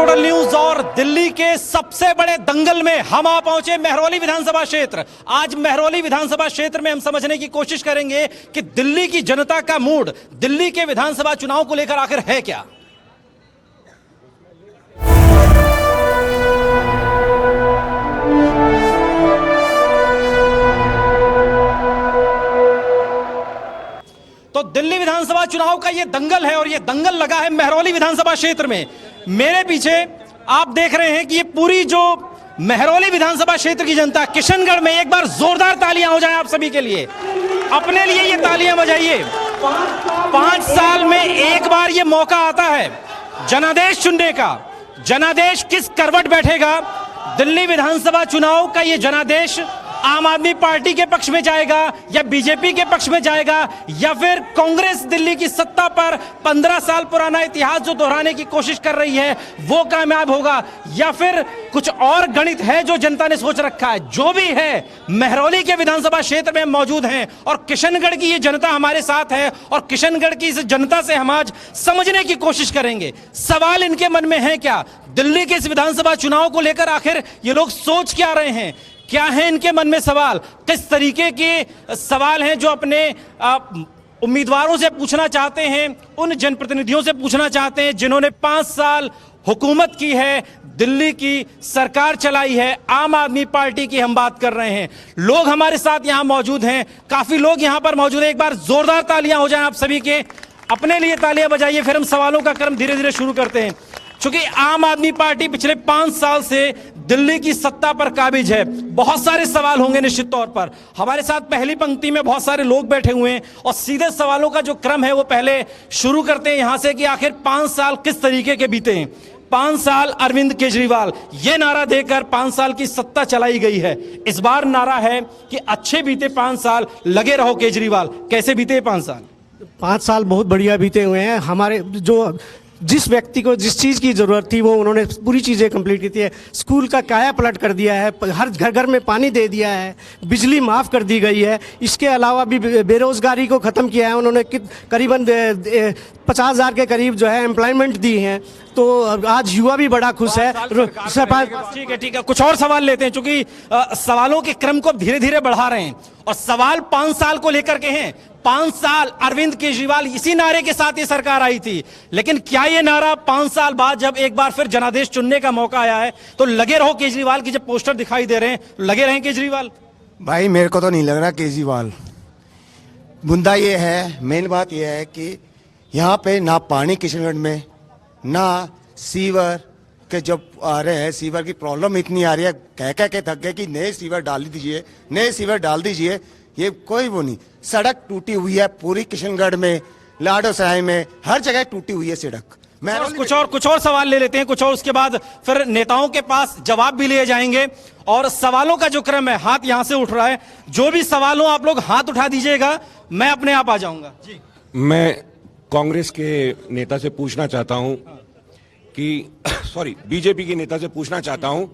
Total news और दिल्ली के सबसे बड़े दंगल में हम आ पहुंचे महरौली विधानसभा क्षेत्र। आज महरौली विधानसभा क्षेत्र में हम समझने की कोशिश करेंगे कि दिल्ली की जनता का मूड दिल्ली के विधानसभा चुनाव को लेकर आखिर है क्या। तो दिल्ली विधानसभा चुनाव का यह दंगल है और यह दंगल लगा है महरौली विधानसभा क्षेत्र में। मेरे पीछे आप देख रहे हैं कि ये पूरी जो महरौली विधानसभा क्षेत्र की जनता, किशनगढ़ में एक बार जोरदार तालियां हो जाएं आप सभी के लिए, अपने लिए ये तालियां बजाइए। 5 साल में एक बार ये मौका आता है जनादेश चुनने का। जनादेश किस करवट बैठेगा? दिल्ली विधानसभा चुनाव का ये जनादेश आम आदमी पार्टी के पक्ष में जाएगा या बीजेपी के पक्ष में जाएगा, या फिर कांग्रेस दिल्ली की सत्ता पर 15 साल पुराना इतिहास जो दोहराने की कोशिश कर रही है वो कामयाब होगा, या फिर कुछ और गणित है जो जनता ने सोच रखा है। जो भी है, महरौली के विधानसभा क्षेत्र में मौजूद हैं और किशनगढ़ की ये जनता हमारे साथ है और किशनगढ़ की इस जनता से हम आज समझने की कोशिश करेंगे सवाल इनके मन में है क्या, दिल्ली के इस विधानसभा चुनाव को लेकर आखिर ये लोग सोच क्या रहे हैं, क्या है इनके मन में सवाल, किस तरीके के सवाल हैं जो अपने उम्मीदवारों से पूछना चाहते हैं, उन जनप्रतिनिधियों से पूछना चाहते हैं जिन्होंने 5 साल हुकूमत की है, दिल्ली की सरकार चलाई है। आम आदमी पार्टी की हम बात कर रहे हैं। लोग हमारे साथ यहां मौजूद हैं, काफी लोग यहां पर मौजूद हैं। एक बार जोरदार तालियां हो जाएं आप सभी के, अपने लिए तालियां बजाइए। फिर हम सवालों का क्रम धीरे धीरे शुरू करते हैं। चूंकि आम आदमी पार्टी पिछले 5 साल से दिल्ली की सत्ता पर काबिज है, बहुत सारे सवाल होंगे निश्चित तौर पर। हमारे साथ पहली पंक्ति में बहुत सारे लोग बैठे हुए हैं और सीधे सवालों का जो क्रम है वो पहले शुरू करते हैं यहां से कि आखिर 5 साल किस तरीके के बीते हैं। 5 साल अरविंद केजरीवाल, ये नारा देकर 5 साल की सत्ता चलाई गई है। इस बार नारा है कि अच्छे बीते 5 साल, लगे रहो केजरीवाल। कैसे बीते 5 साल? 5 साल बहुत बढ़िया बीते हुए हैं। हमारे जो जिस व्यक्ति को जिस चीज़ की ज़रूरत थी वो उन्होंने पूरी चीज़ें कंप्लीट की थी। स्कूल का काया पलट कर दिया है, हर घर घर में पानी दे दिया है, बिजली माफ़ कर दी गई है। इसके अलावा भी बेरोज़गारी को ख़त्म किया है उन्होंने। करीबन 50,000 के करीब जो है एम्प्लॉयमेंट दी हैं। तो आज युवा भी बड़ा खुश है। ठीक है, कुछ और सवाल लेते हैं चूंकि सवालों के क्रम को धीरे धीरे बढ़ा रहे हैं और सवाल 5 साल को लेकर के हैं। 5 साल अरविंद केजरीवाल, इसी नारे के साथ ये सरकार आई थी, लेकिन क्या ये नारा 5 साल बाद जब एक बार फिर जनादेश चुनने का मौका आया है तो लगे रहो केजरीवाल की जब पोस्टर दिखाई दे रहे हैं, लगे रहे केजरीवाल? भाई मेरे को तो नहीं लग रहा केजरीवाल। मुद्दा ये है, मेन बात ये है कि यहाँ पे ना पानी किशनगढ़ में, ना सीवर के जब आ रहे हैं, सीवर की प्रॉब्लम इतनी आ रही है, कह के थक गए कि नए सीवर डाल दीजिए, नए सीवर डाल दीजिए। ये कोई वो नहीं। सड़क टूटी हुई है पूरी किशनगढ़ में, लाडो सराय में, हर जगह टूटी हुई है सड़क। कुछ और सवाल ले लेते हैं, कुछ और, उसके बाद फिर नेताओं के पास जवाब भी लिए जाएंगे। और सवालों का जो क्रम है, हाथ यहां से उठ रहा है, जो भी सवाल हो आप लोग हाथ उठा दीजिएगा, मैं अपने आप आ जाऊंगा जी। मैं कांग्रेस के नेता से पूछना चाहता हूं कि बीजेपी के नेता से पूछना चाहता हूं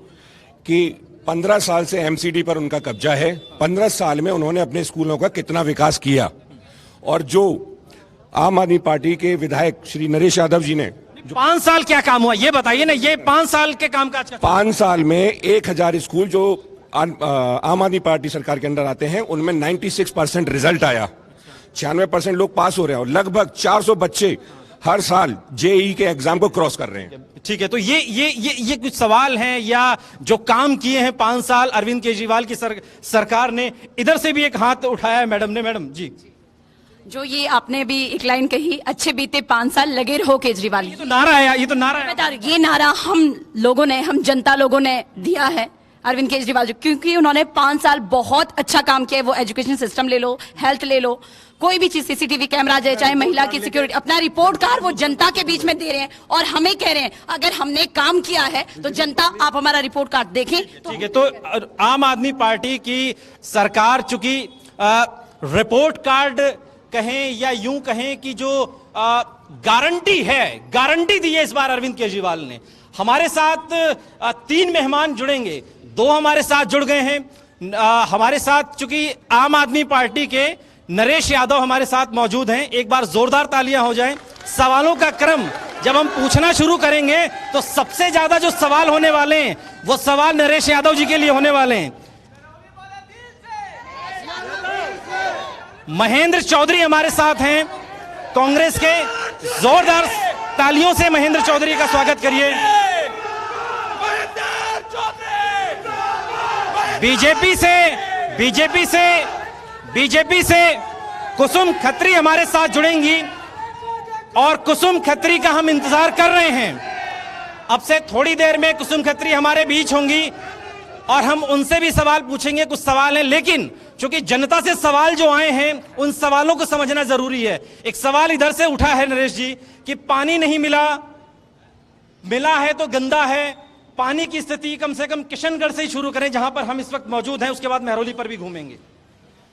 कि 15 साल से एमसीडी पर उनका कब्जा है। 15 साल में उन्होंने अपने स्कूलों का कितना विकास किया? और जो आम आदमी पार्टी के विधायक श्री नरेश यादव जी ने 5 साल क्या काम हुआ ये बताइए ना। ये 5 साल के काम काज का 5 साल में 1000 स्कूल जो आम आदमी पार्टी सरकार के अंदर आते हैं उनमें 96% रिजल्ट आया, 96% लोग पास हो रहे हैं और लगभग 400 बच्चे हर साल जेईई के एग्जाम को क्रॉस कर रहे हैं। ठीक है, तो ये कुछ सवाल हैं या जो काम किए हैं 5 साल अरविंद केजरीवाल की सरकार ने। इधर से भी एक हाथ उठाया है मैडम ने। मैडम जी, जो ये आपने भी एक लाइन कही, अच्छे बीते 5 साल, लगे रहो केजरीवाल, ये तो नारा है, ये तो नारा है। ये नारा हम जनता लोगों ने दिया है अरविंद केजरीवाल जी, क्योंकि उन्होंने 5 साल बहुत अच्छा काम किया है। वो एजुकेशन सिस्टम ले लो, हेल्थ ले लो, कोई भी चीज, सीसीटीवी कैमरा जाए, चाहे महिला की सिक्योरिटी, अपना रिपोर्ट कार्ड वो जनता के बीच में दे रहे हैं और हमें कह रहे हैं अगर हमने काम किया है तो जनता आप हमारा रिपोर्ट कार्ड देखें। ठीक है, तो आम आदमी पार्टी की सरकार चूंकि रिपोर्ट कार्ड कहें या यूं कहें कि जो गारंटी है, गारंटी दी है इस बार अरविंद केजरीवाल ने। हमारे साथ 3 मेहमान जुड़ेंगे, 2 हमारे साथ जुड़ गए हैं। हमारे साथ चूंकि आम आदमी पार्टी के नरेश यादव हमारे साथ मौजूद हैं। एक बार जोरदार तालियां हो जाएं। सवालों का क्रम जब हम पूछना शुरू करेंगे तो सबसे ज्यादा जो सवाल होने वाले हैं वो सवाल नरेश यादव जी के लिए होने वाले हैं। महेंद्र चौधरी हमारे साथ हैं कांग्रेस के, जोरदार तालियों से महेंद्र चौधरी का स्वागत करिए। बीजेपी से कुसुम खत्री हमारे साथ जुड़ेंगी और कुसुम खत्री का हम इंतजार कर रहे हैं। अब से थोड़ी देर में कुसुम खत्री हमारे बीच होंगी और हम उनसे भी सवाल पूछेंगे। कुछ सवाल हैं, लेकिन चूंकि जनता से सवाल जो आए हैं उन सवालों को समझना जरूरी है। एक सवाल इधर से उठा है नरेश जी कि पानी नहीं मिला है तो गंदा है। पानी की स्थिति कम से कम किशनगढ़ से ही शुरू करें जहां पर हम इस वक्त मौजूद हैं, उसके बाद महरौली पर भी घूमेंगे।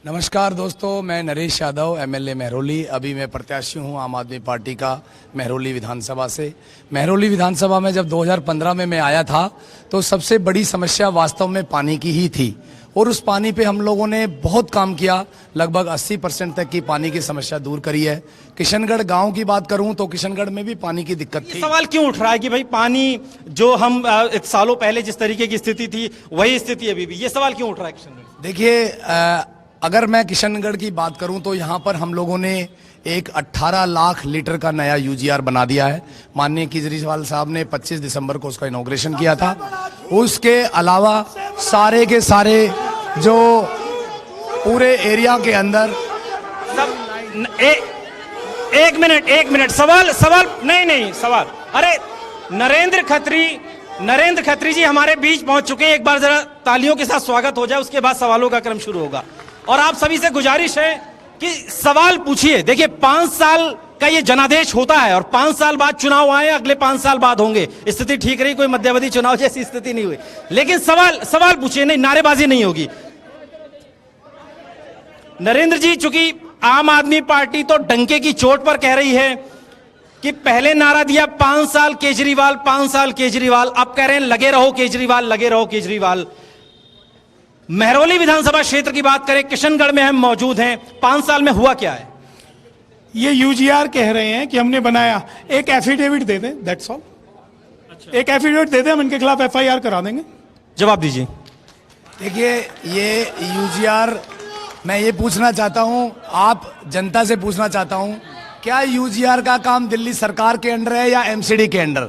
नमस्कार दोस्तों, मैं नरेश यादव, एमएलए महरौली। अभी मैं प्रत्याशी हूं आम आदमी पार्टी का महरौली विधानसभा से। महरौली विधानसभा में जब 2015 में मैं आया था तो सबसे बड़ी समस्या वास्तव में पानी की ही थी और उस पानी पे हम लोगों ने बहुत काम किया। लगभग 80% तक की पानी की समस्या दूर करी है। किशनगढ़ गांव की बात करूं तो किशनगढ़ में भी पानी की दिक्कत थी। सवाल क्यों उठ रहा है कि भाई पानी जो हम सालों पहले जिस तरीके की स्थिति थी वही स्थिति अभी भी, ये सवाल क्यों उठ रहा है किशनगढ़? देखिए, अगर मैं किशनगढ़ की बात करूं तो यहाँ पर हम लोगों ने एक 18 लाख लीटर का नया यूजीआर बना दिया है। माननीय केजरीवाल साहब ने 25 दिसंबर को उसका इनॉग्रेशन किया था। उसके अलावा सारे के सारे जो पूरे एरिया के अंदर एक मिनट सवाल नहीं सवाल। अरे नरेंद्र खत्री जी हमारे बीच पहुंच चुके हैं। एक बार जरा तालियों के साथ स्वागत हो जाए, उसके बाद सवालों का क्रम शुरू होगा। और आप सभी से गुजारिश है कि सवाल पूछिए। देखिए 5 साल का ये जनादेश होता है और 5 साल बाद चुनाव आए, अगले 5 साल बाद होंगे। स्थिति ठीक रही, कोई मध्यावधि चुनाव जैसी स्थिति नहीं हुई, लेकिन सवाल पूछिए, नहीं नारेबाजी नहीं होगी। नरेंद्र जी, चूंकि आम आदमी पार्टी तो डंके की चोट पर कह रही है कि पहले नारा दिया 5 साल केजरीवाल, 5 साल केजरीवाल, अब कह रहे हैं लगे रहो केजरीवाल। महरौली विधानसभा क्षेत्र की बात करें, किशनगढ़ में हम मौजूद हैं। 5 साल में हुआ क्या है? ये यूजीआर कह रहे हैं कि हमने बनाया। एक एफिडेविट दे दें, दैट्स ऑल। एक एफिडेविट दे दें, हम इनके खिलाफ एफआईआर करा देंगे। जवाब दीजिए। देखिए, ये यूजीआर, मैं ये पूछना चाहता हूं, आप जनता से पूछना चाहता हूं, क्या यूजीआर का काम दिल्ली सरकार के अंडर है या एमसीडी के अंडर?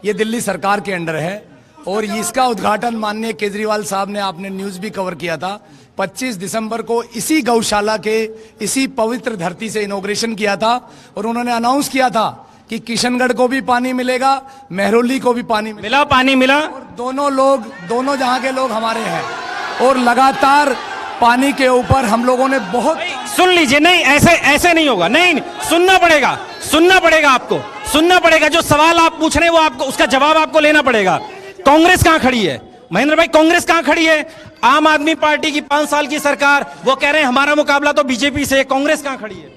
ये दिल्ली सरकार के अंडर है और इसका उद्घाटन माननीय केजरीवाल साहब ने, आपने न्यूज भी कवर किया था, 25 दिसंबर को इसी गौशाला के इसी पवित्र धरती से इनॉग्रेशन किया था और उन्होंने अनाउंस किया था कि किशनगढ़ को भी पानी मिलेगा, महरौली को भी पानी मिला। और दोनों जहां के लोग हमारे हैं और लगातार पानी के ऊपर हम लोगों ने बहुत। सुन लीजिए, नहीं ऐसे नहीं होगा, नहीं सुनना पड़ेगा आपको, सुनना पड़ेगा। जो सवाल आप पूछ रहे हैं वो आपको, उसका जवाब आपको लेना पड़ेगा। कांग्रेस कहां खड़ी है महेंद्र भाई? कांग्रेस कहां खड़ी है? आम आदमी पार्टी की 5 साल की सरकार, वो कह रहे हैं हमारा मुकाबला तो बीजेपी से। कांग्रेस कहां खड़ी है?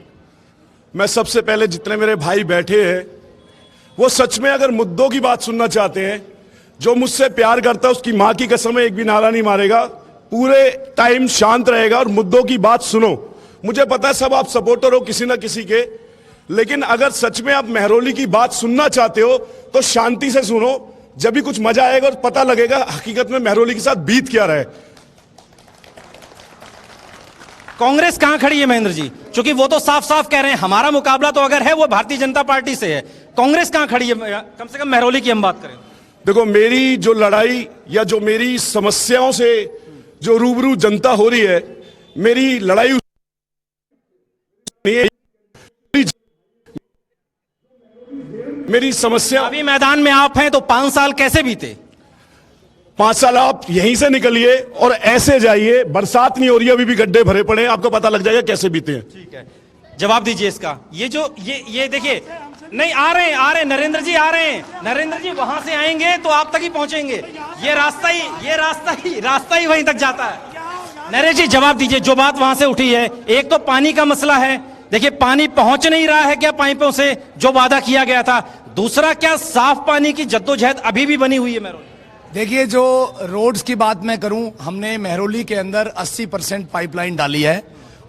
मैं सबसे पहले जितने मेरे भाई बैठे हैं वो सच में अगर मुद्दों की बात सुनना चाहते हैं, जो मुझसे प्यार करता है उसकी मां की कसम एक भी नारा नहीं मारेगा, पूरे टाइम शांत रहेगा और मुद्दों की बात सुनो। मुझे पता है सब आप सपोर्टर हो किसी ना किसी के, लेकिन अगर सच में आप महरौली की बात सुनना चाहते हो तो शांति से सुनो। जब भी कुछ मजा आएगा और पता लगेगा हकीकत में महरौली के साथ बीत क्या रहा है। कांग्रेस कहां खड़ी है महेंद्र जी? क्योंकि वो तो साफ साफ कह रहे हैं हमारा मुकाबला तो अगर है वो भारतीय जनता पार्टी से है। कांग्रेस कहां खड़ी है? कम से कम महरौली की हम बात करें। देखो, मेरी जो लड़ाई या जो मेरी समस्याओं से जो रूबरू जनता हो रही है, मेरी लड़ाई मेरी समस्या। अभी मैदान में आप हैं तो 5 साल कैसे बीते? 5 साल आप यहीं से निकलिए और ऐसे जाइए, बरसात नहीं हो रही, अभी भी गड्ढे भरे पड़े हैं, आपको पता लग जाएगा कैसे बीते हैं। ठीक है, जवाब दीजिए इसका। ये देखिए, नहीं आ रहे हैं नरेंद्र जी, आ रहे हैं नरेंद्र जी, वहां से आएंगे तो आप तक ही पहुंचेंगे। ये रास्ता ही वहीं तक जाता है। नरेंद्र जी जवाब दीजिए, जो बात वहां से उठी है, एक तो पानी का मसला है। देखिए पानी पहुंच नहीं रहा है क्या पाइपों से, जो वादा किया गया था? दूसरा, क्या साफ पानी की जद्दोजहद अभी भी बनी हुई है महरौली? देखिए, जो रोड्स की बात मैं करूं, हमने महरौली के अंदर 80% पाइपलाइन डाली है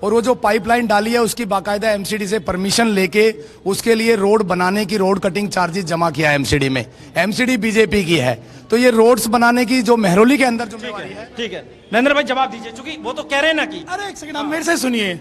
और वो जो पाइपलाइन डाली है उसकी बाकायदा एमसीडी से परमिशन लेके उसके लिए रोड बनाने की रोड कटिंग चार्जेस जमा किया है एमसीडी में। एमसीडी बीजेपी की है, तो ये रोड्स बनाने की जो मेहरौली के अंदर जिम्मेवारी है। ठीक है नरेंद्र भाई जवाब दीजिए, क्योंकि वो तो कह रहे हैं ना कि अरे एक सेकंड, आप मेरे से सुनिए।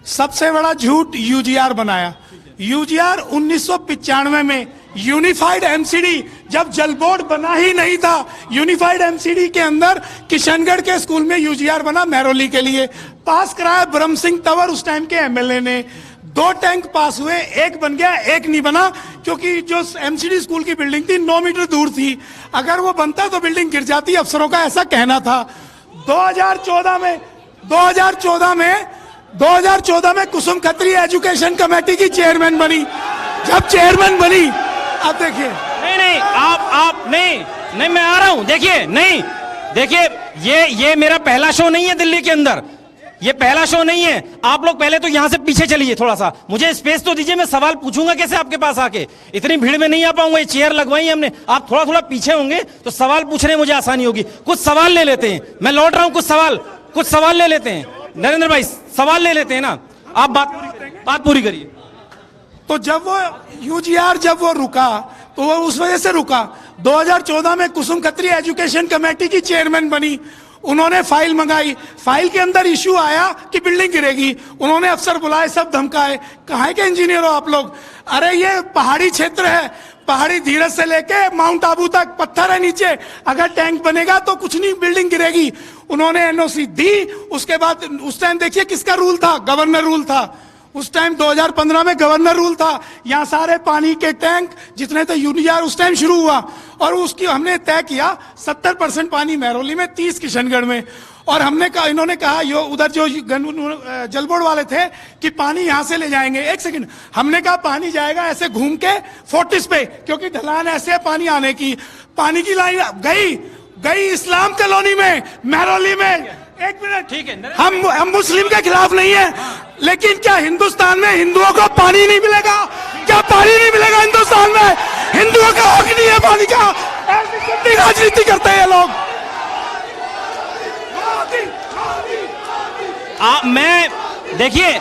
सबसे बड़ा झूठ यूजीआर बनाया। यूजीआर 1995 में यूनिफाइड एमसीडी, जब जल बोर्ड बना ही नहीं था, यूनिफाइड एमसीडी के अंदर किशनगढ़ के स्कूल में यूजीआर बना मेहरौली के लिए, पास कराया ब्रह्म सिंह तंवर उस टाइम के एमएलए ने। 2 टैंक पास हुए, एक बन गया, एक नहीं बना, क्योंकि जो एमसीडी स्कूल की बिल्डिंग थी 9 मीटर दूर थी। अगर वो बनता तो बिल्डिंग गिर जाती, अफसरों का ऐसा कहना था। 2014 में कुसुम खत्री एजुकेशन कमेटी की चेयरमैन बनी। जब चेयरमैन बनी, अब देखिए, नहीं आप नहीं मैं आ रहा हूं, देखिए ये मेरा पहला शो नहीं है दिल्ली के अंदर, ये पहला शो नहीं है। आप लोग पहले तो यहां से पीछे चलिए, थोड़ा सा मुझे स्पेस तो दीजिए, मैं सवाल पूछूंगा कैसे आपके पास आके, इतनी भीड़ में नहीं आ पाऊंगा, ये चेयर लगवाई हमने, आप थोड़ा पीछे होंगे तो सवाल पूछने में मुझे आसानी होगी। कुछ सवाल ले लेते हैं, मैं लौट रहा हूं, कुछ सवाल ले लेते हैं। नरेंद्र भाई सवाल ले लेते हैं ना, आप बात पूरी करिए। तो जब वो यूजीआर रुका तो वो उस वजह से रुका। 2014 में कुसुम खत्री एजुकेशन कमेटी की चेयरमैन बनी, उन्होंने फाइल मंगाई, फाइल के अंदर इश्यू आया कि बिल्डिंग गिरेगी, उन्होंने अफसर बुलाए, सब धमकाए। कहाँ के इंजीनियर हो आप लोग? अरे ये पहाड़ी क्षेत्र है, पहाड़ी धीरज से लेके माउंट आबू तक पत्थर है नीचे, अगर टैंक बनेगा तो कुछ नहीं, बिल्डिंग गिरेगी। उन्होंने एनओसी दी, उसके बाद उस टाइम देखिए किसका रूल था, गवर्नर रूल था। उस टाइम 2015 में गवर्नर रूल था, यहाँ सारे पानी के टैंक जितने थे यूजीआर उस टाइम शुरू हुआ, और उसकी हमने तय किया 70% पानी मेहरौली में, 30 किशनगढ़ में। और हमने कहा, इन्होंने कहा यो उधर जो जल बोर्ड वाले थे कि पानी यहां से ले जाएंगे। एक सेकंड, हमने कहा पानी जाएगा ऐसे घूम के फोर्टिस पे, क्योंकि ढलान ऐसे है पानी आने की। पानी की लाइन गई इस्लाम कॉलोनी में, मेहरौली में। एक मिनट, ठीक है, हम मुस्लिम के खिलाफ नहीं है, लेकिन क्या हिंदुस्तान में हिंदुओं को पानी नहीं मिलेगा? क्या पानी नहीं मिलेगा हिंदुस्तान में? हिंदुओं का हक नहीं है पानी का? ऐसी राजनीति करते हैं लोग। मैं देखिए,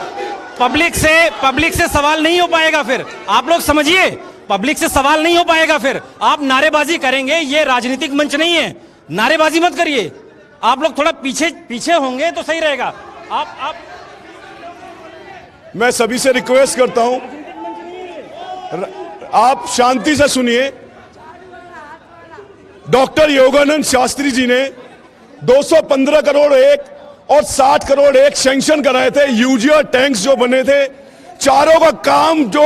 पब्लिक से सवाल नहीं हो पाएगा, फिर आप लोग समझिए, पब्लिक से सवाल नहीं हो पाएगा, फिर आप नारेबाजी करेंगे। ये राजनीतिक मंच नहीं है, नारेबाजी मत करिए। आप लोग थोड़ा पीछे होंगे तो सही रहेगा। आप मैं सभी से रिक्वेस्ट करता हूं, आप शांति से सुनिए। डॉक्टर योगानंद शास्त्री जी ने 215 करोड़ एक और 60 करोड़ एक सैंक्शन कराए थे। यूजीआर टैंक्स जो बने थे, चारों का काम जो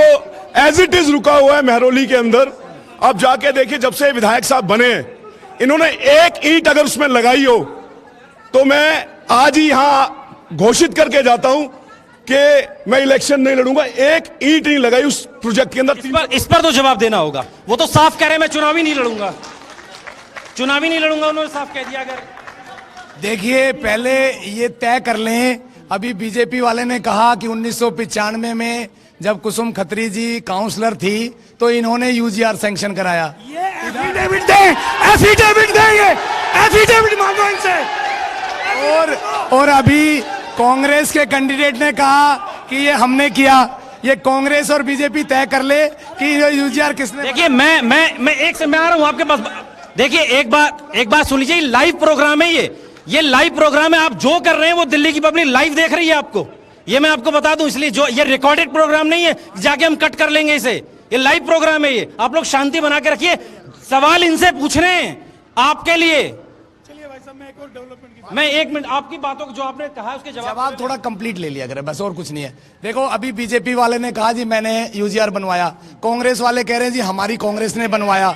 एज इट इज रुका हुआ है मेहरौली के अंदर। आप जाके देखिए, जब से विधायक साहब बने, इन्होंने एक ईंट अगर उसमें लगाई हो तो मैं आज ही यहां घोषित करके जाता हूं कि मैं इलेक्शन नहीं लड़ूंगा। एक ईंट नहीं लगाई उस प्रोजेक्ट के अंदर। इस पर तो जवाब देना होगा। वो तो साफ कह रहे हैं मैं चुनावी नहीं लड़ूंगा, उन्होंने साफ कह दिया। अगर देखिए, पहले ये तय कर लें, अभी बीजेपी वाले ने कहा कि 1995 में जब कुसुम खत्री जी काउंसलर थी तो इन्होंने यूजीआर सैंक्शन कराया। ये एफिडेविट देंगे, एफिडेविट मांगो इनसे। और अभी कांग्रेस के कैंडिडेट ने कहा कि ये हमने किया। ये कांग्रेस और बीजेपी तय कर ले कि ये यूजीआर किसने। देखिए, मैं आ रहा हूं आपके पास। देखिए, एक बात सुन लीजिए, लाइव प्रोग्राम है ये लाइव प्रोग्राम है। आप जो कर रहे हैं वो दिल्ली की पब्लिक लाइव देख रही है आपको, ये मैं आपको बता दूं। इसलिए जो ये रिकॉर्डेड प्रोग्राम नहीं है जाके हम कट कर लेंगे इसे, ये लाइव प्रोग्राम है। ये आप लोग शांति बना के रखिए, सवाल इनसे पूछने हैं आपके लिए। चलिए भाई साहब, मैं एक और डेवलपमेंट मैं 1 मिनट आपकी बातों को जो आपने कहा उसके जवाब थोड़ा कंप्लीट ले लिया करें, बस और कुछ नहीं है। देखो, अभी बीजेपी वाले ने कहा जी मैंने यूजीआर बनवाया, कांग्रेस वाले कह रहे हैं जी हमारी कांग्रेस ने बनवाया।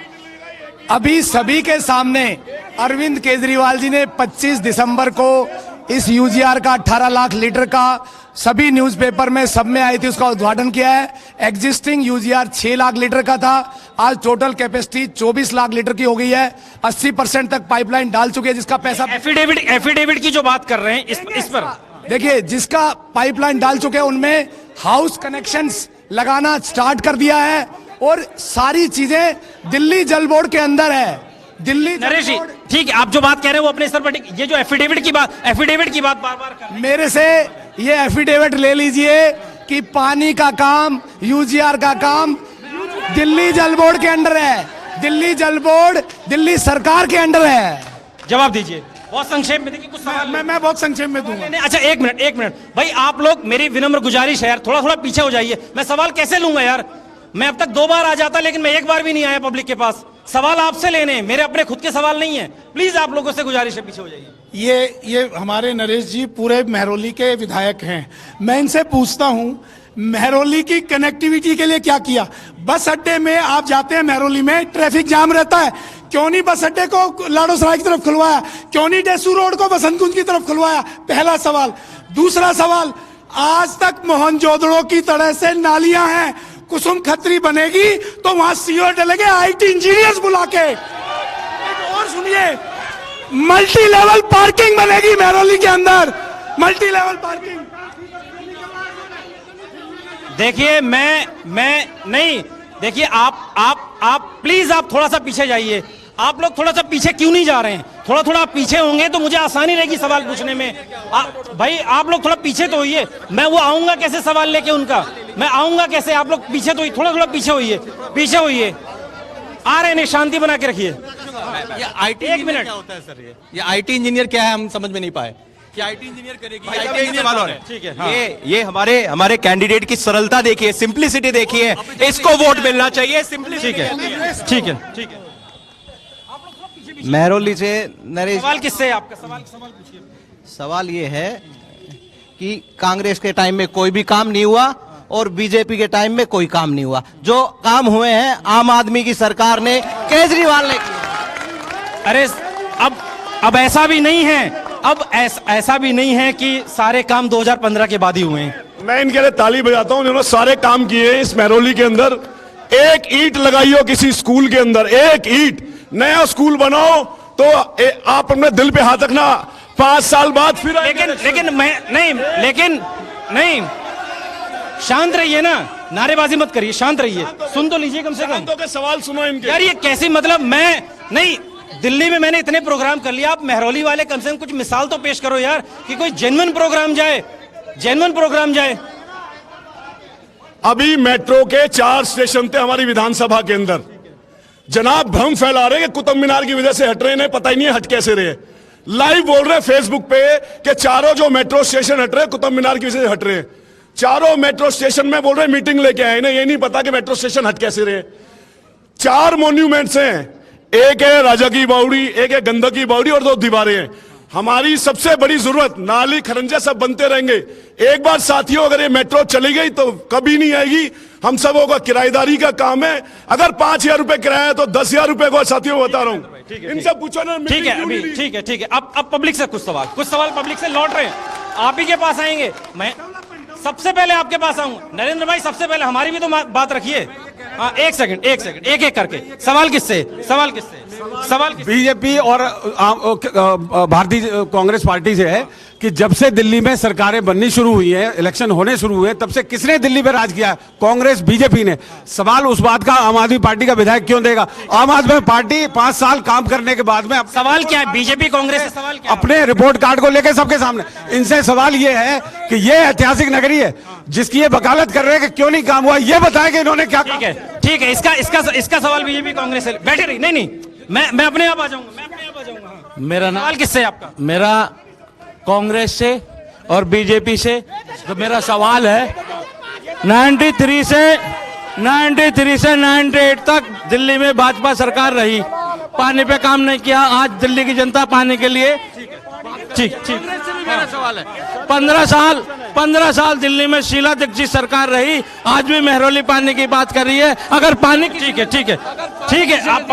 अभी सभी के सामने अरविंद केजरीवाल जी ने 25 दिसंबर को इस यूजीआर का 18 लाख लीटर का सभी न्यूज़पेपर में सब में आई थी, उसका उद्घाटन किया है। एग्जिस्टिंग यूजीआर 6 लाख लीटर का था, आज टोटल कैपेसिटी 24 लाख लीटर की हो गई है। 80% तक पाइपलाइन डाल चुके हैं, जिसका पैसा एफिडेविट की जो बात कर रहे हैं इस पर देखिए, जिसका पाइपलाइन डाल चुके हैं उनमें हाउस कनेक्शंस लगाना स्टार्ट कर दिया है, और सारी चीजें दिल्ली जल बोर्ड के अंदर है। दिल्ली नरेश जी ठीक है, आप जो बात कह रहे हैं वो अपने स्तर पर ये जो एफिडेविट की बात बार बार कर मेरे से ये एफिडेविट ले लीजिए कि पानी का काम, यूजीआर का काम दिल्ली जल बोर्ड के अंडर है। दिल्ली जल बोर्ड दिल्ली सरकार के अंडर है। जवाब दीजिए बहुत संक्षेप में। देखिए कुछ सवाल मैं बहुत संक्षेप में दूंगा। नहीं, अच्छा एक मिनट भाई, आप लोग, मेरी विनम्र गुजारिश है यार, थोड़ा पीछे हो जाइए। मैं सवाल कैसे लूंगा यार? मैं अब तक 2 बार आ जाता, लेकिन मैं 1 बार भी नहीं आया पब्लिक के पास। सवाल आपसे लेने हैं, मेरे अपने खुद के सवाल नहीं है। प्लीज आप लोगों से गुजारिश है, पीछे हो जाइए। ये हमारे नरेश जी पूरे महरौली के विधायक हैं। मैं इनसे पूछता हूं, महरौली की कनेक्टिविटी के लिए क्या किया? बस अड्डे में आप जाते हैं, महरौली में ट्रैफिक जाम रहता है, क्यों नहीं बस अड्डे को लाडोसराय की तरफ खुलवाया? क्यों नहीं डेसू रोड को बसंतकुंज की तरफ खुलवाया? पहला सवाल। दूसरा सवाल, आज तक मोहनजोदड़ो की तरह से नालियां हैं। कुसुम खत्री बनेगी तो वहां सीओ डलेंगे आईटी इंजीनियर्स बुला के। और सुनिए, मल्टी लेवल पार्किंग बनेगी महरौली के अंदर, मल्टी लेवल पार्किंग। देखिए मैं नहीं, देखिए आप प्लीज आप थोड़ा सा पीछे जाइए। आप लोग थोड़ा सा पीछे क्यों नहीं जा रहे हैं? थोड़ा आप पीछे होंगे तो मुझे आसानी रहेगी सवाल पूछने में। भाई आप लोग थोड़ा पीछे तो होइए। मैं वो आऊंगा कैसे सवाल लेके उनका? मैं आऊंगा कैसे? आप लोग पीछे तो थोड़ा पीछे होइए। आ रहे हैं, शांति बना के रखिए। ये आईटी एक मिनट होता है सर? ये आईटी इंजीनियर क्या है, हम समझ में नहीं पाए कि आईटी इंजीनियर करेगी। आईटी इंजीनियर ठीक है, हाँ। ये हमारे कैंडिडेट की सरलता देखिए, सिंप्लिसिटी देखिए, इसको वोट मिलना चाहिए। सिंप्लिसिटी ठीक है। महरौली से नरेश, सवाल किससे है आपका? सवाल पूछिए। सवाल ये है कि कांग्रेस के टाइम में कोई भी काम नहीं हुआ और बीजेपी के टाइम में कोई काम नहीं हुआ। जो काम हुए हैं आम आदमी की सरकार ने, केजरीवाल ने किया। अरे अब ऐसा भी नहीं है, अब ऐसा भी नहीं है कि सारे काम 2015 के बाद ही हुए हैं। मैं इनके लिए ताली बजाता हूं, उन्होंने सारे काम किए हैं इस महरौली के अंदर। एक ईंट लगाई हो किसी स्कूल के अंदर, एक ईंट, नया स्कूल बनाओ तो आप अपने दिल पे हाथ रखना, 5 साल बाद फिर लेकिन नहीं, शांत रहिए ना, नारेबाजी मत करिए, शांत रहिए, सुन तो लीजिए कम से कम। तो सवाल सुनो इनके। यार ये कैसी, मतलब मैं नहीं, दिल्ली में मैंने इतने प्रोग्राम कर लिया, आप महरौली वाले कम से कम कुछ मिसाल तो पेश करो यार, कि कोई जेन्युइन प्रोग्राम जाए। अभी मेट्रो के 4 स्टेशन थे हमारी विधानसभा के अंदर। जनाब भ्रम फैला रहे कि कुतुब मीनार की वजह से हट रहे, पता ही नहीं है हट कैसे रहे। लाइव बोल रहे फेसबुक पे कि चारों जो मेट्रो स्टेशन हट रहे कुतुब मीनार की वजह से हट रहे। चारों मेट्रो स्टेशन में बोल रहे मीटिंग लेके आए, इन्हें ये नहीं पता कि मेट्रो स्टेशन हट कैसे रहे। 4 मॉन्यूमेंट्स हैं, एक है राजा की बावड़ी, एक है गंगा की बावड़ी और 2 दीवारें हैं। हमारी सबसे बड़ी जरूरत, नाली खरंजे सब बनते रहेंगे। एक बार साथियों अगर ये मेट्रो चली गई तो कभी नहीं आएगी। हम सबों का किराएदारी का काम है, अगर 5000 रुपए किराया है तो 10,000 रुपए को साथियों बता रहा हूँ। इनसे पूछो ना। ठीक है अभी, ठीक है। अब पब्लिक से कुछ सवाल पब्लिक से लौट रहे हैं, आप ही के पास आएंगे। मैं सबसे पहले आपके पास आऊंगा। नरेंद्र भाई सबसे पहले हमारी भी तो बात रखिए। हाँ, एक सेकंड, एक करके। सवाल किससे? बीजेपी और भारतीय कांग्रेस पार्टी से है कि जब से दिल्ली में सरकारें बननी शुरू हुई है, इलेक्शन होने शुरू हुए, तब से किसने दिल्ली में राज किया? कांग्रेस, बीजेपी ने। सवाल उस बात का आम आदमी पार्टी का विधायक क्यों देगा? आम आदमी पार्टी 5 साल काम करने के बाद में सवाल क्या है? बीजेपी कांग्रेस से सवाल क्या है? अपने रिपोर्ट कार्ड को लेकर सबके सामने इनसे सवाल ये है कि ये ऐतिहासिक नगरी है जिसकी ये वकालत कर रहे हैं कि क्यों नहीं काम हुआ, ये बताएं कि इन्होंने क्या। ठीक है, इसका सवाल बीजेपी कांग्रेस से बैठे रही। नहीं, मैं अपने आप आ जाऊंगा। मेरा सवाल किससे है आपका? मेरा कांग्रेस से और बीजेपी से। तो मेरा सवाल है, 93 से 98 तक दिल्ली में भाजपा सरकार रही, पानी पे काम नहीं किया। आज दिल्ली की जनता पानी के लिए ठीक मेरा सवाल है, 15 साल दिल्ली में शीला दीक्षित सरकार रही, आज भी महरौली पानी की बात कर रही है। अगर पानी की ठीक है, आप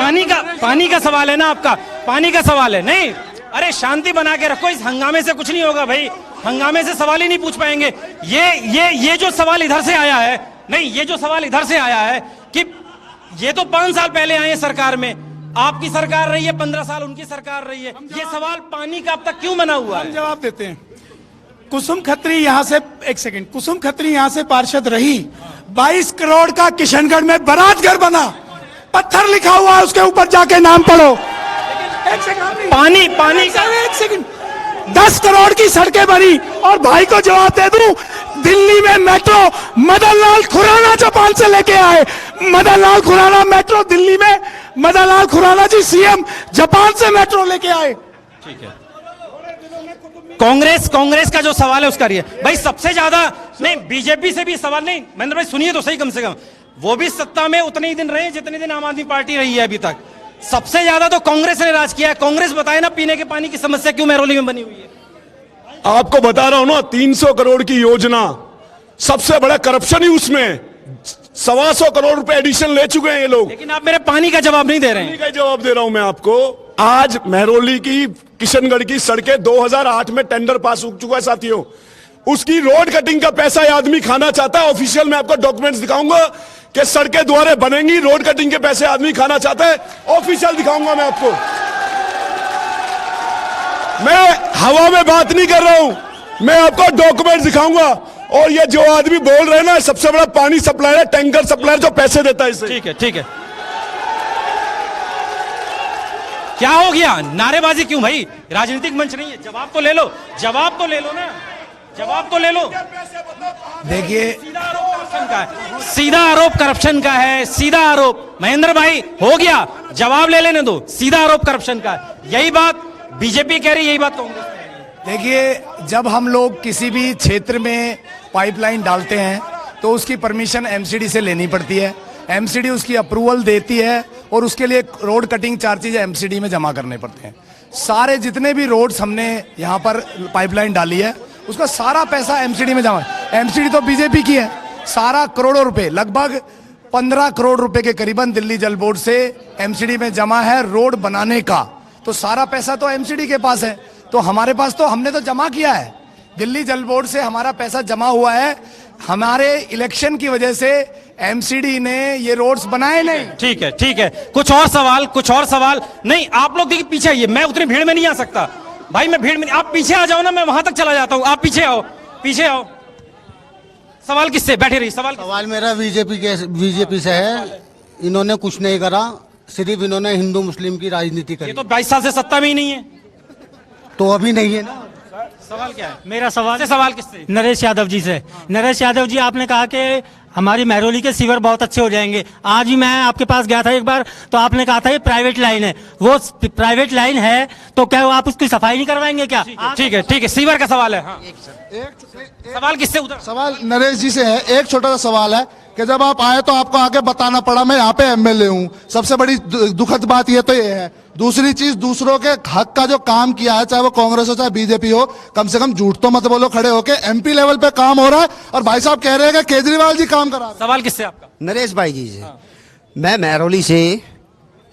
पानी का सवाल है ना, आपका पानी का सवाल है। नहीं, अरे शांति बना के रखो, इस हंगामे से कुछ नहीं होगा भाई, हंगामे से सवाल ही नहीं पूछ पाएंगे। ये जो सवाल इधर से आया है, नहीं, ये जो सवाल इधर से आया है कि ये तो 5 साल पहले आए सरकार में, आपकी सरकार रही है 15 साल, उनकी सरकार रही है, ये सवाल पानी का अब तक क्यों बना हुआ है? जवाब देते हैं। कुसुम खत्री यहां से, एक सेकंड, कुसुम खत्री यहां से पार्षद रही, 22 करोड़ का किशनगढ़ में बारात घर बना, पत्थर लिखा हुआ है उसके ऊपर, जाके नाम पढ़ो। एक सेकंड पानी का एक सेकंड 10 करोड़ की सड़कें बनी और भाई को जवाब दे दूं, दिल्ली में मेट्रो मदन लाल खुराना जापान से लेके आए। मदन लाल खुराना मेट्रो दिल्ली में, मदन लाल खुराना जी सीएम जापान से मेट्रो लेके आए। ठीक है, कांग्रेस का जो सवाल है उसका रही है भाई। सबसे ज्यादा नहीं, बीजेपी से भी सवाल नहीं, महेंद्र भाई सुनिए तो सही, कम से कम वो भी सत्ता में उतने ही दिन रहे जितने दिन आम आदमी पार्टी रही है अभी तक। सबसे ज्यादा तो कांग्रेस ने राज किया है। कांग्रेस बताए ना, पीने के पानी की समस्या क्यों महरौली में बनी हुई है? आपको बता रहा हूं ना, 300 करोड़ की योजना, सबसे बड़ा करप्शन ही उसमें। 125 करोड़ रुपए एडिशन ले चुके हैं ये लोग। लेकिन आप मेरे पानी का जवाब नहीं दे रहे हैं। पानी का जवाब दे रहा हूं मैं आपको। आज महरौली की, किशनगढ़ की सड़कें 2008 में टेंडर पास हो चुका है साथियों। उसकी रोड कटिंग का पैसा ये आदमी खाना चाहता है। ऑफिशियल मैं आपको डॉक्यूमेंट्स दिखाऊंगा कि सड़कें दोबारा बनेंगी, रोड कटिंग के पैसे आदमी खाना चाहता है। ऑफिशियल दिखाऊंगा मैं आपको। मैं हवा में बात नहीं कर रहा हूं, मैं आपको डॉक्यूमेंट्स दिखाऊंगा। और ये जो आदमी बोल रहे हैं ना, सबसे बड़ा पानी सप्लायर है, टैंकर सप्लायर जो पैसे देता है इसे। ठीक है, ठीक है, क्या हो गया? नारेबाजी क्यों भाई? राजनीतिक मंच नहीं है, जवाब तो ले लो, जवाब तो ले लो ना, जवाब तो ले लो। देखिए, सीधा आरोप करप्शन का है, सीधा आरोप करप्शन का है, सीधा आरोप। महेंद्र भाई हो गया, जवाब ले लेने दो। सीधा आरोप करप्शन का है, यही बात बीजेपी कह रही, यही बात कांग्रेस कह रही है। देखिए, जब हम लोग किसी भी क्षेत्र में पाइपलाइन डालते हैं तो उसकी परमिशन एमसीडी से लेनी पड़ती है। एमसीडी उसकी अप्रूवल देती है और उसके लिए रोड कटिंग चार्जेज एमसीडी में जमा करने पड़ते हैं। सारे जितने भी रोड्स हमने यहाँ पर पाइपलाइन डाली है उसका सारा पैसा एमसीडी में जमा। एमसीडी तो बीजेपी की है। सारा करोड़ों रुपए, लगभग 15 करोड़ रुपए के करीबन दिल्ली जल बोर्ड से एमसीडी में जमा है रोड बनाने का। तो सारा पैसा तो एमसीडी के पास है, तो हमारे पास तो हमने तो जमा किया है। दिल्ली जल बोर्ड से हमारा पैसा जमा हुआ है। हमारे इलेक्शन की वजह से एमसीडी ने ये रोड्स बनाए नहीं। ठीक है, ठीक है, कुछ और सवाल, कुछ और सवाल नहीं। आप लोग देखिए पीछे आइए, मैं उतनी भीड़ में नहीं आ सकता भाई, मैं भीड़ में, आप पीछे आ जाओ ना, मैं वहां तक चला जाता हूं। आप पीछे आओ, पीछे आओ। सवाल किससे? बैठे रही। सवाल मेरा बीजेपी से है। इन्होंने कुछ नहीं करा, सिर्फ इन्होंने हिंदू मुस्लिम की राजनीति करी। ये तो 22 साल से सत्ता में ही नहीं है, तो अभी नहीं है ना। सवाल क्या है? मेरा सवाल सवाल किससे? नरेश यादव जी से। नरेश यादव जी, आपने कहा कि हमारी महरौली के सीवर बहुत अच्छे हो जाएंगे। आज ही मैं आपके पास गया था एक बार, तो आपने कहा था ये प्राइवेट लाइन है। वो प्राइवेट लाइन है तो क्या आप उसकी सफाई नहीं करवाएंगे क्या? ठीक है, ठीक है, सीवर का सवाल है। हाँ। सवाल किससे? उधर सवाल नरेश जी से है। एक छोटा सा सवाल है कि जब आप आए तो आपको आगे बताना पड़ा मैं यहाँ पे एमएलए हूँ। सबसे बड़ी दुखद बात ये तो ये है। दूसरी चीज, दूसरों के हक का जो काम किया है, चाहे वो कांग्रेस हो चाहे बीजेपी हो, कम से कम झूठ तो मत बोलो खड़े होके। एमपी लेवल पे काम हो रहा है और भाई साहब कह रहे हैं कि केजरीवाल जी काम करा रहे हैं। सवाल किससे आपका? नरेश भाई जी से। मैं महरौली से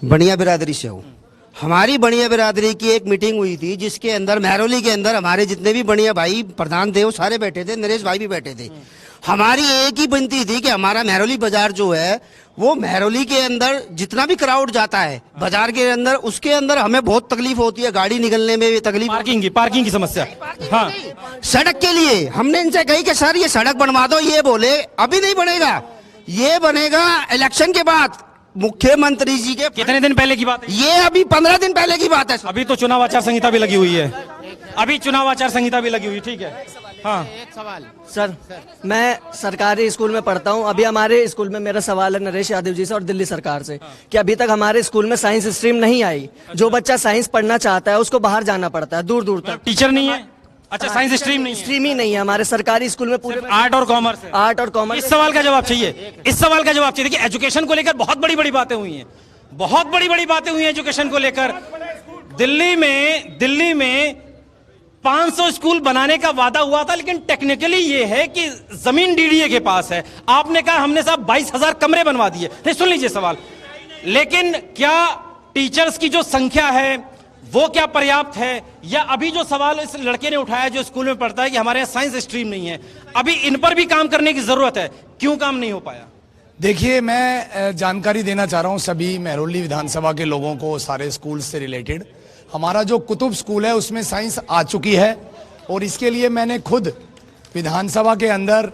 बनिया बिरादरी से हूँ। हमारी बनिया बिरादरी की एक मीटिंग हुई थी जिसके अंदर महरौली के अंदर हमारे जितने भी बनिया भाई प्रधान थे वो सारे बैठे थे, नरेश भाई भी बैठे थे। हमारी एक ही विनती थी कि हमारा महरौली बाजार जो है वो महरौली के अंदर जितना भी क्राउड जाता है बाजार के अंदर, उसके अंदर हमें बहुत तकलीफ होती है, गाड़ी निकलने में भी तकलीफ। पार्किंग की समस्या। हाँ। सड़क के लिए हमने इनसे कही कि सर ये सड़क बनवा दो, ये बोले अभी नहीं बनेगा, ये बनेगा इलेक्शन के बाद। मुख्यमंत्री जी के कितने दिन पहले की बात है? ये अभी 15 दिन पहले की बात है। अभी तो चुनाव आचार संहिता भी लगी हुई है, अभी चुनाव आचार संहिता भी लगी हुई। ठीक है। हाँ। एक सवाल सर, मैं सरकारी स्कूल में पढ़ता हूँ। अभी हमारे स्कूल में मेरा सवाल है नरेश यादव जी से और दिल्ली सरकार से कि अभी तक हमारे स्कूल में साइंस स्ट्रीम नहीं आई। जो बच्चा साइंस पढ़ना चाहता है उसको बाहर जाना पड़ता है, दूर दूर तक। टीचर नहीं है? अच्छा, साइंस स्ट्रीम नहीं है? स्ट्रीम ही नहीं है हमारे सरकारी स्कूल में। पूरे आर्ट और कॉमर्स है। आर्ट और कॉमर्स। इस सवाल का जवाब चाहिए, इस सवाल का जवाब चाहिए। देखिए, एजुकेशन को लेकर बहुत बड़ी बड़ी बातें हुई हैं, बहुत बड़ी बड़ी बातें हुई हैं एजुकेशन को लेकर। दिल्ली में 500 स्कूल बनाने का वादा हुआ था, लेकिन टेक्निकली ये है कि जमीन डीडीए के पास है। आपने कहा हमने साहब 22,000 कमरे बनवा दिए। नहीं, सुन लीजिए सवाल। लेकिन क्या टीचर्स की जो संख्या है वो क्या पर्याप्त है? या अभी जो सवाल इस लड़के ने उठाया जो स्कूल में पढ़ता है कि हमारे यहाँ साइंस स्ट्रीम नहीं है, अभी इन पर भी काम करने की जरूरत है। क्यों काम नहीं हो पाया? देखिए, मैं जानकारी देना चाह रहा हूं सभी महरौली विधानसभा के लोगों को, सारे स्कूल से रिलेटेड। हमारा जो कुतुब स्कूल है उसमें साइंस आ चुकी है और इसके लिए मैंने खुद विधानसभा के अंदर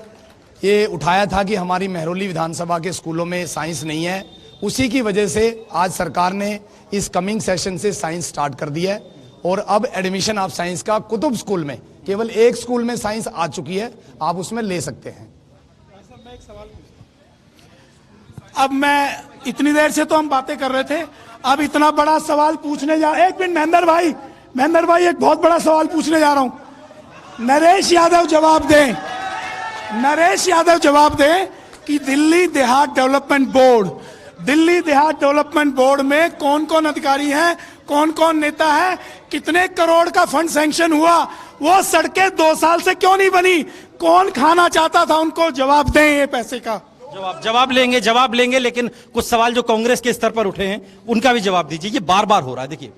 ये उठाया था कि हमारी महरौली विधानसभा के स्कूलों में साइंस नहीं है। उसी की वजह से आज सरकार ने इस कमिंग सेशन से साइंस स्टार्ट कर दिया है और अब एडमिशन ऑफ साइंस का कुतुब स्कूल में, केवल एक स्कूल में साइंस आ चुकी है, आप उसमें ले सकते हैं। अब मैं इतनी देर से तो हम बातें कर रहे थे, अब इतना बड़ा सवाल पूछने जा, एक मिनट महेंद्र भाई एक बहुत बड़ा सवाल पूछने जा रहा हूं। नरेश यादव जवाब दें कि दिल्ली देहात डेवलपमेंट बोर्ड में कौन कौन अधिकारी हैं, कौन कौन नेता है, कितने करोड़ का फंड सैंक्शन हुआ, वो सड़कें 2 साल से क्यों नहीं बनी, कौन खाना चाहता था उनको, जवाब दें ये पैसे का। जवाब लेंगे, लेकिन कुछ सवाल जो कांग्रेस के स्तर पर उठे हैं उनका भी जवाब दीजिए। ये बार बार हो रहा है, देखिए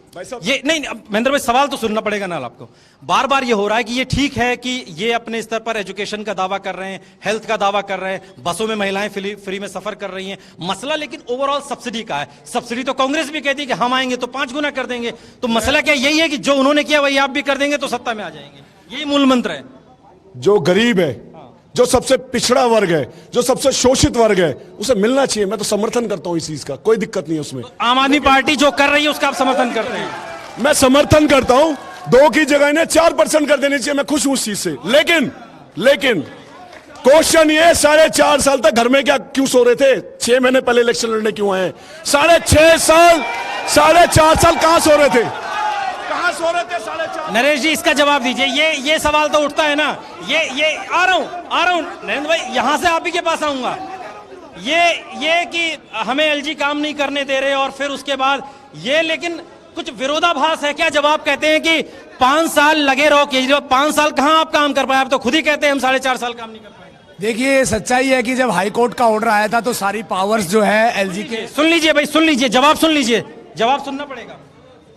ये नहीं महेंद्र भाई, सवाल तो सुनना पड़ेगा ना आपको। बार बार ये हो रहा है कि ये ठीक है कि ये अपने स्तर पर एजुकेशन का दावा कर रहे हैं, हेल्थ का दावा कर रहे हैं, बसों में महिलाएं फ्री में सफर कर रही हैं, मसला लेकिन ओवरऑल सब्सिडी का है। सब्सिडी तो कांग्रेस भी कहती है कि हम आएंगे तो 5 गुना कर देंगे, तो मसला क्या यही है कि जो उन्होंने किया वही आप भी कर देंगे तो सत्ता में आ जाएंगे, यही मूल मंत्र है। जो गरीब है, जो सबसे पिछड़ा वर्ग है, जो सबसे शोषित वर्ग है, उसे मिलना चाहिए। मैं तो समर्थन करता हूं इस चीज का, कोई दिक्कत नहीं है उसमें। आम आदमी पार्टी जो कर रही है उसका आप समर्थन करते हैं? मैं समर्थन करता हूं, 2 की जगह इन्हें 4% कर देनी चाहिए, मैं खुश हूं उस चीज से। लेकिन क्वेश्चन ये, 4.5 साल तक घर में क्या क्यों सो रहे थे? 6 महीने पहले इलेक्शन लड़ने क्यों आए? 4.5 साल कहां सो रहे थे? नरेश जी इसका जवाब दीजिए। ये सवाल तो उठता है ना, ये आ रहा हूं नरेंद्र भाई, यहां से आप ही के पास आऊंगा। ये कि हमें एलजी काम नहीं करने दे रहे और फिर उसके बाद ये, लेकिन कुछ विरोधाभास है क्या जब आप कहते हैं कि 5 साल लगे रहो केजरीवाल? 5 साल कहां आप काम कर पाए? आप तो खुद ही कहते हैं हम 4.5 साल काम नहीं कर पाए। देखिए सच्चाई है कि जब हाईकोर्ट का ऑर्डर आया था तो सारी पावर्स जो है एलजी के, सुन लीजिए भाई, सुन लीजिए, जवाब सुन लीजिए, जवाब सुनना पड़ेगा।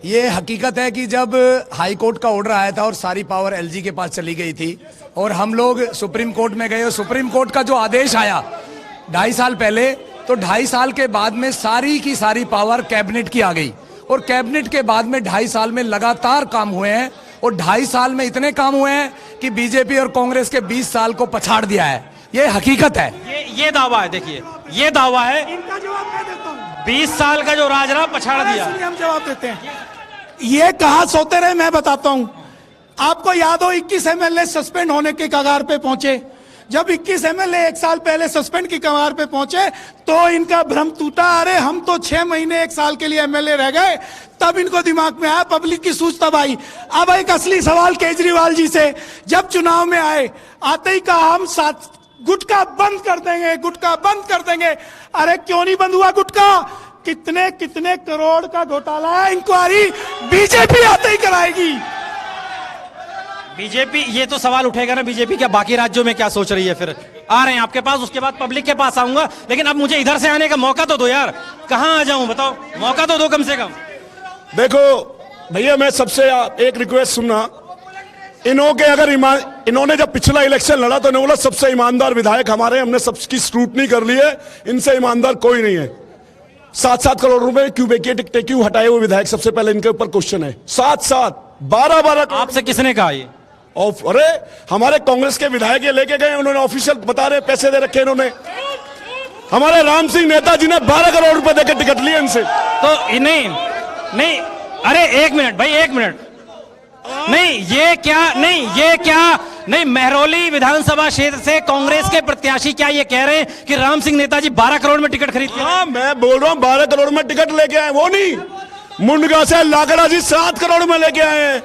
ये हकीकत है कि जब हाई कोर्ट का ऑर्डर आया था और सारी पावर एलजी के पास चली गई थी और हम लोग सुप्रीम कोर्ट में गए और सुप्रीम कोर्ट का जो आदेश आया 2.5 साल पहले, तो 2.5 साल के बाद में सारी की सारी पावर कैबिनेट की आ गई और कैबिनेट के बाद में 2.5 साल में लगातार काम हुए हैं और 2.5 साल में इतने काम हुए हैं कि बीजेपी और कांग्रेस के 20 साल को पछाड़ दिया है। ये हकीकत है, ये दावा है। देखिए ये दावा है, इनका जवाब मैं देता हूं। 20 साल का जो राज रहा पछाड़ दिया। हम जवाब देते हैं। ये कहां सोते रहे मैं बताता हूं। आपको याद हो 21 एमएलए सस्पेंड होने के कगार पे पहुंचे। जब 21 एमएलए 1 साल पहले सस्पेंड की कगार पे पहुंचे तो इनका भ्रम टूटा, अरे हम तो 6 महीने 1 साल के लिए एमएलए रह गए। तब इनको दिमाग में आया, पब्लिक की सूझ तब आई। अब एक असली सवाल केजरीवाल जी से, जब चुनाव में आए आते ही कहा हम साथ गुटखा बंद कर देंगे। अरे क्यों नहीं बंद हुआ गुटखा? कितने करोड़ का घोटाला है, इंक्वायरी बीजेपी आते ही कराएगी। बीजेपी, ये तो सवाल उठेगा ना, बीजेपी क्या बाकी राज्यों में क्या सोच रही है? फिर आ रहे हैं आपके पास, उसके बाद पब्लिक के पास आऊंगा, लेकिन अब मुझे इधर से आने का मौका तो दो यार। कहां आ जाऊं बताओ, मौका तो दो कम से कम। देखो भैया, मैं सबसे एक रिक्वेस्ट सुनना, इन्होंने जब पिछला इलेक्शन लड़ा तो इन्होंने बोला सबसे ईमानदार विधायक हमारे, हमने सबकी स्क्रूटनी कर ली है, इनसे ईमानदार कोई नहीं है। 7-7 करोड़ रुपए क्यों बेचे, टिकटे क्यों हटाए वो विधायक? सबसे पहले इनके ऊपर क्वेश्चन है। 7-12 आपसे किसने कहा ये? अरे हमारे कांग्रेस के विधायक ये लेके गए, उन्होंने ऑफिशियल बता रहे पैसे दे रखे इन्होंने। हमारे राम सिंह नेताजी ने 12 करोड़ रुपए देकर टिकट लिए इनसे। तो नहीं, अरे 1 मिनट भाई, 1 मिनट। नहीं, महरौली विधानसभा क्षेत्र से कांग्रेस के प्रत्याशी क्या ये कह रहे हैं कि राम सिंह नेताजी 12 करोड़ में टिकट खरीदते हैं? हाँ, मैं बोल रहा हूँ 12 करोड़ में टिकट लेके आए, वो नहीं, मुंडगा से लाकड़ा जी 7 करोड़ में लेके आए हैं।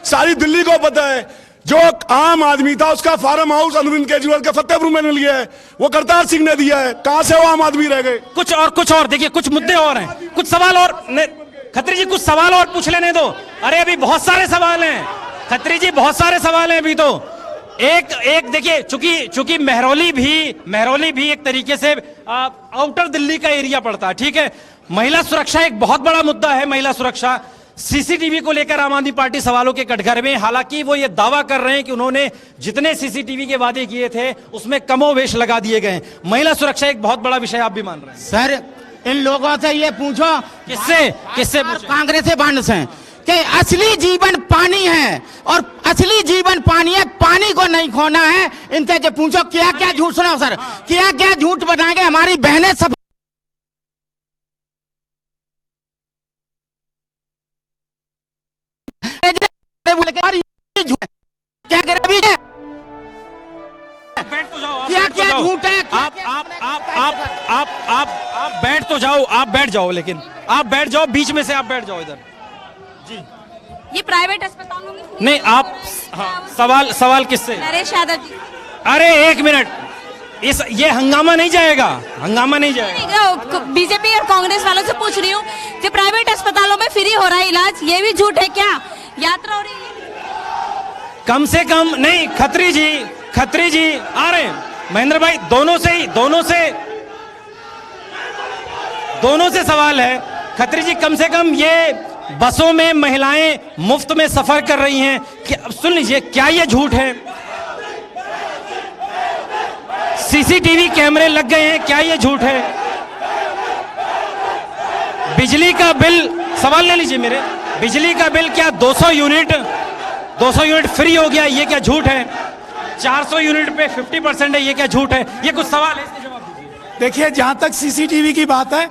सारी दिल्ली को पता है। जो आम आदमी था उसका फार्म हाउस अरविंद केजरीवाल के फतेहपुर में मिल गया है, वो करतार सिंह ने दिया है। कहां से वो आम आदमी रह गए? कुछ और देखिए, कुछ मुद्दे और हैं, कुछ सवाल और। खत्री जी कुछ सवाल और पूछ लेने दो। अरे अभी बहुत सारे सवाल हैं खत्री जी, बहुत सारे सवाल हैं अभी तो। एक देखिए, चूंकि महरौली भी एक तरीके से आउटर दिल्ली का एरिया पड़ता है, ठीक है। महिला सुरक्षा एक बहुत बड़ा मुद्दा है। महिला सुरक्षा, सीसीटीवी को लेकर आम आदमी पार्टी सवालों के कटघरे में। हालांकि वो ये दावा कर रहे हैं कि उन्होंने जितने सीसीटीवी के वादे किए थे उसमें कमोवेश लगा दिए गए। महिला सुरक्षा एक बहुत बड़ा विषय आप भी मान रहे हैं? सर इन लोगों से ये पूछो, किससे पूछो? कांग्रेस से बांध से कि असली जीवन पानी है और असली जीवन पानी है, पानी को नहीं खोना है। इनसे जो पूछो क्या क्या झूठ सुनाओ सर, क्या क्या झूठ बनाएंगे। हमारी बहनें सब साल के बाद ये झूठ है। क्या करे अभी क्या क्या झूठ है? आप बैठ तो जाओ, आप बैठ जाओ, लेकिन आप बैठ जाओ, बीच में से आप बैठ जाओ इधर जी। ये प्राइवेट अस्पतालों में नहीं आप, हाँ, सवाल किससे? नरेश यादव जी। अरे एक मिनट, ये हंगामा नहीं जाएगा, हंगामा नहीं जाएगा। बीजेपी और कांग्रेस वालों से पूछ रही हूँ कि प्राइवेट अस्पतालों में फ्री हो रहा है इलाज, ये भी झूठ है क्या? यात्रा हो रही है, कम से कम नहीं। खत्री जी आ रहे हैं, महेंद्र भाई, दोनों से सवाल है। खत्री जी, कम से कम ये बसों में महिलाएं मुफ्त में सफर कर रही हैं, सुन लीजिए, क्या ये झूठ है? सीसीटीवी कैमरे लग गए हैं, क्या ये झूठ है? बिजली का बिल, सवाल ले लीजिए मेरे, बिजली का बिल क्या 200 यूनिट फ्री हो गया, ये क्या झूठ है? 400 यूनिट पे 50% है, ये क्या झूठ है? ये कुछ सवाल है, इसके जवाब दीजिए। देखिए, जहां तक सीसीटीवी की बात है,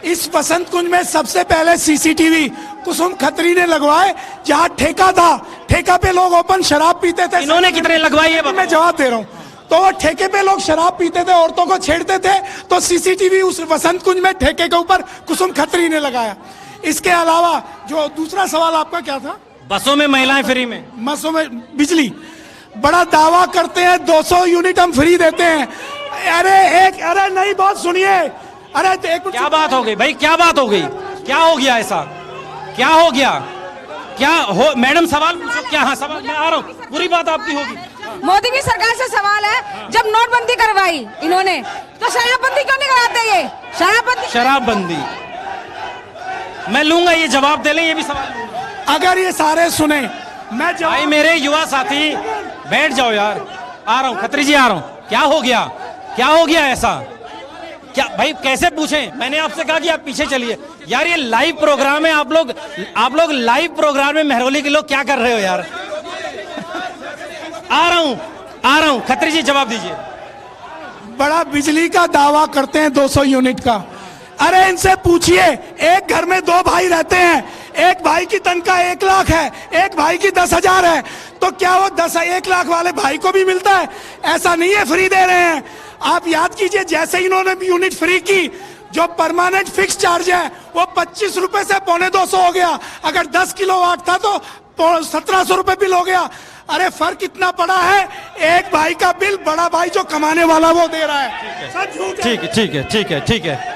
इस बसंत कुंज में सबसे पहले सीसीटीवी कुसुम खत्री ने लगवाए, जहां ठेका था, ठेका पे लोग ओपन शराब पीते थे। इन्होंने कितने लगवाए ये मैं जवाब दे रहा हूं। तो वो ठेके पे लोग शराब पीते थे, औरतों को छेड़ते थे, तो सीसीटीवी उस बसंत कुंज में ठेके के ऊपर कुसुम खत्री ने लगाया। इसके अलावा जो दूसरा सवाल आपका क्या था? बसों में महिलाएं फ्री में, बसों में बिजली, बड़ा दावा करते हैं 200 यूनिट हम फ्री देते हैं। अरे नहीं, बहुत सुनिए, अरे क्या बात हो गई भाई, क्या बात हो गई? क्या हो गया ऐसा? क्या हो गया? क्या हो? मैडम सवाल पूछो। क्या? हाँ सवाल, मैं आ रहा हूँ, पूरी बात आपकी होगी। मोदी की सरकार से सवाल है, जब नोटबंदी करवाई इन्होंने, तो शराबबंदी क्यों नहीं कराते? ये शराबबंदी मैं लूंगा, ये जवाब दे लें, ये भी सवाल लूंगा। अगर ये सारे सुने, मैं भाई मेरे युवा साथी बैठ जाओ यार, आ रहा हूँ, खत्री जी आ रहा हूँ। क्या हो गया? क्या हो गया ऐसा? क्या भाई, कैसे पूछें? मैंने आपसे कहा कि आप पीछे चलिए यार, ये लाइव प्रोग्राम है। आप लोग लाइव प्रोग्राम में महरौली के लोग क्या कर रहे हो यार? आ रहा हूं, खत्री जी जवाब दीजिए। बड़ा बिजली का दावा करते हैं 200 यूनिट का। अरे इनसे पूछिए, एक घर में 2 भाई रहते हैं, एक भाई की तनख्वाह 1 लाख है, एक भाई की 10,000 है, तो क्या वो 1 लाख वाले भाई को भी मिलता है? ऐसा नहीं है फ्री दे रहे हैं। आप याद कीजिए, जैसे इन्होंने यूनिट फ्री की, जो परमानेंट फिक्स चार्ज है वो 25 रुपए से 250 हो गया। अगर 10 किलोवाट था तो 1700 रुपए बिल हो गया। अरे फर्क इतना पड़ा है, एक भाई का बिल बड़ा भाई जो कमाने वाला वो दे रहा है। सब झूठ है। ठीक है,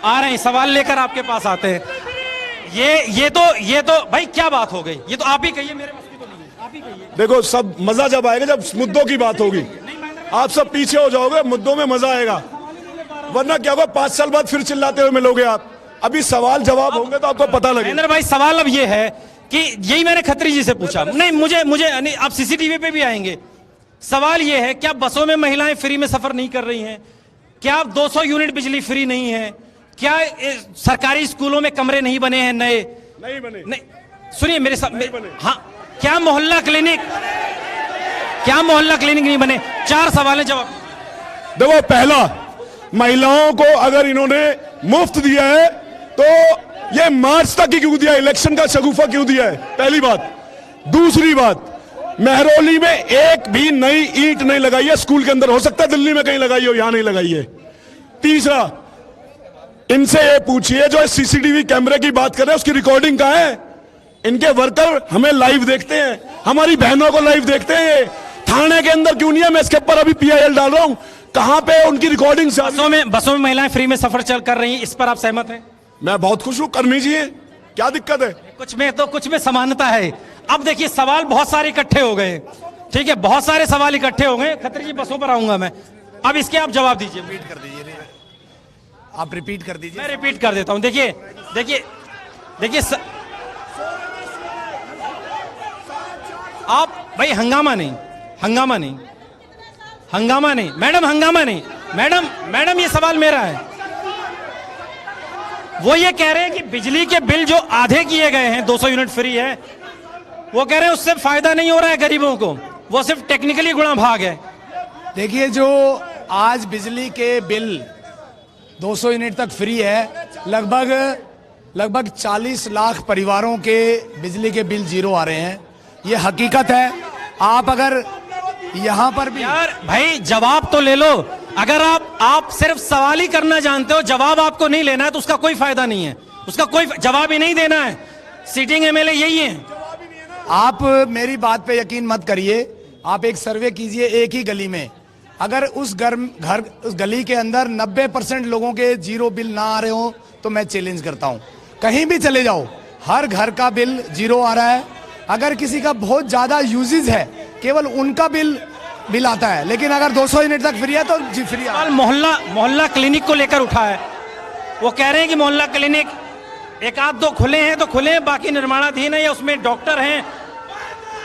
आ रहे हैं, सवाल लेकर आपके पास आते हैं। ये तो भाई क्या बात हो गई? ये तो आप ही कहिए, मेरे बस की तो नहीं है, आप ही कहिए। देखो, सब मजा जब आएगा जब मुद्दों की बात होगी। आप सब पीछे हो जाओगे, मुद्दों में मजा आएगा, वरना क्या होगा, 5 साल बाद फिर चिल्लाते हुए मिलोगे आप। अभी सवाल जवाब होंगे तो आपको पता लगेगा। महेंद्र भाई, सवाल अब ये है कि यही मैंने खत्री जी से पूछा, नहीं मुझे नहीं, आप सीसीटीवी पे भी आएंगे। सवाल ये है, क्या बसों में महिलाएं फ्री में सफर नहीं कर रही हैं? क्या 200 यूनिट बिजली फ्री नहीं है? क्या सरकारी स्कूलों में कमरे नहीं बने हैं नए? नहीं बने। नहीं, सुनिए मेरे साथ। हाँ, क्या मोहल्ला क्लिनिक नहीं बने? 4 सवाल है, जवाब। देखो, पहला, महिलाओं को अगर इन्होंने मुफ्त दिया है तो ये मार्च तक ही क्यों दिया? इलेक्शन का शगुफा क्यों दिया है? पहली बात। दूसरी बात, महरौली में एक भी नई ईंट नहीं लगाई है स्कूल के अंदर। हो सकता है दिल्ली में कहीं लगाई हो, यहां नहीं लगाई है। तीसरा, इनसे ये पूछिए, जो सीसीटीवी कैमरे की बात कर रहे हैं उसकी रिकॉर्डिंग कहां है? इनके वर्कर हमें लाइव देखते हैं, हमारी बहनों को लाइव देखते हैं। थाने के अंदर क्यों नहीं है? मैं इसके ऊपर अभी PIL डाल रहा हूं, कहां पे उनकी रिकॉर्डिंग? बसों में महिलाएं फ्री में सफर कर रही हैं, इस पर आप सहमत हैं? मैं बहुत खुश हूं, करनी चाहिए, क्या दिक्कत है? कुछ में समानता है। अब देखिए, सवाल बहुत सारे इकट्ठे हो गए, ठीक है, बहुत सारे सवाल इकट्ठे हो गए। खत्री जी, बसों पर आऊंगा मैं, अब इसके आप जवाब दीजिए। रिपीट कर दीजिए, आप रिपीट कर दीजिए। मैं रिपीट कर देता हूं। देखिए आप भाई, हंगामा नहीं, मैडम, हंगामा नहीं। मैडम, ये सवाल मेरा है। वो ये कह रहे हैं कि बिजली के बिल जो आधे किए गए हैं, 200 यूनिट फ्री है, वो कह रहे हैं उससे फायदा नहीं हो रहा है गरीबों को, वो सिर्फ टेक्निकली गुणा भाग है। देखिए, जो आज बिजली के बिल 200 यूनिट तक फ्री है, लगभग 40 लाख परिवारों के बिजली के बिल 0 आ रहे हैं। ये हकीकत है। आप अगर यहाँ पर भी यार भाई जवाब तो ले लो। अगर आप सिर्फ सवाल ही करना जानते हो, जवाब आपको नहीं लेना है तो उसका कोई फायदा नहीं है, उसका कोई जवाब ही नहीं देना है। सीटिंग एमएलए यही है। आप मेरी बात पे यकीन मत करिए, आप एक सर्वे कीजिए एक ही गली में, अगर उस उस गली के अंदर 90% लोगों के जीरो बिल ना आ रहे हो तो मैं चैलेंज करता हूं, कहीं भी चले जाओ हर घर का बिल जीरो आ रहा है। अगर किसी का बहुत ज्यादा यूजेज है केवल उनका बिल आता है, लेकिन अगर 200 यूनिट तक फ्री है तो जी फ्री है। मोहल्ला क्लिनिक को लेकर उठा है, वो कह रहे हैं कि मोहल्ला क्लिनिक एक आध दो खुले हैं तो खुले हैं, बाकी निर्माणाधीन है या उसमें डॉक्टर हैं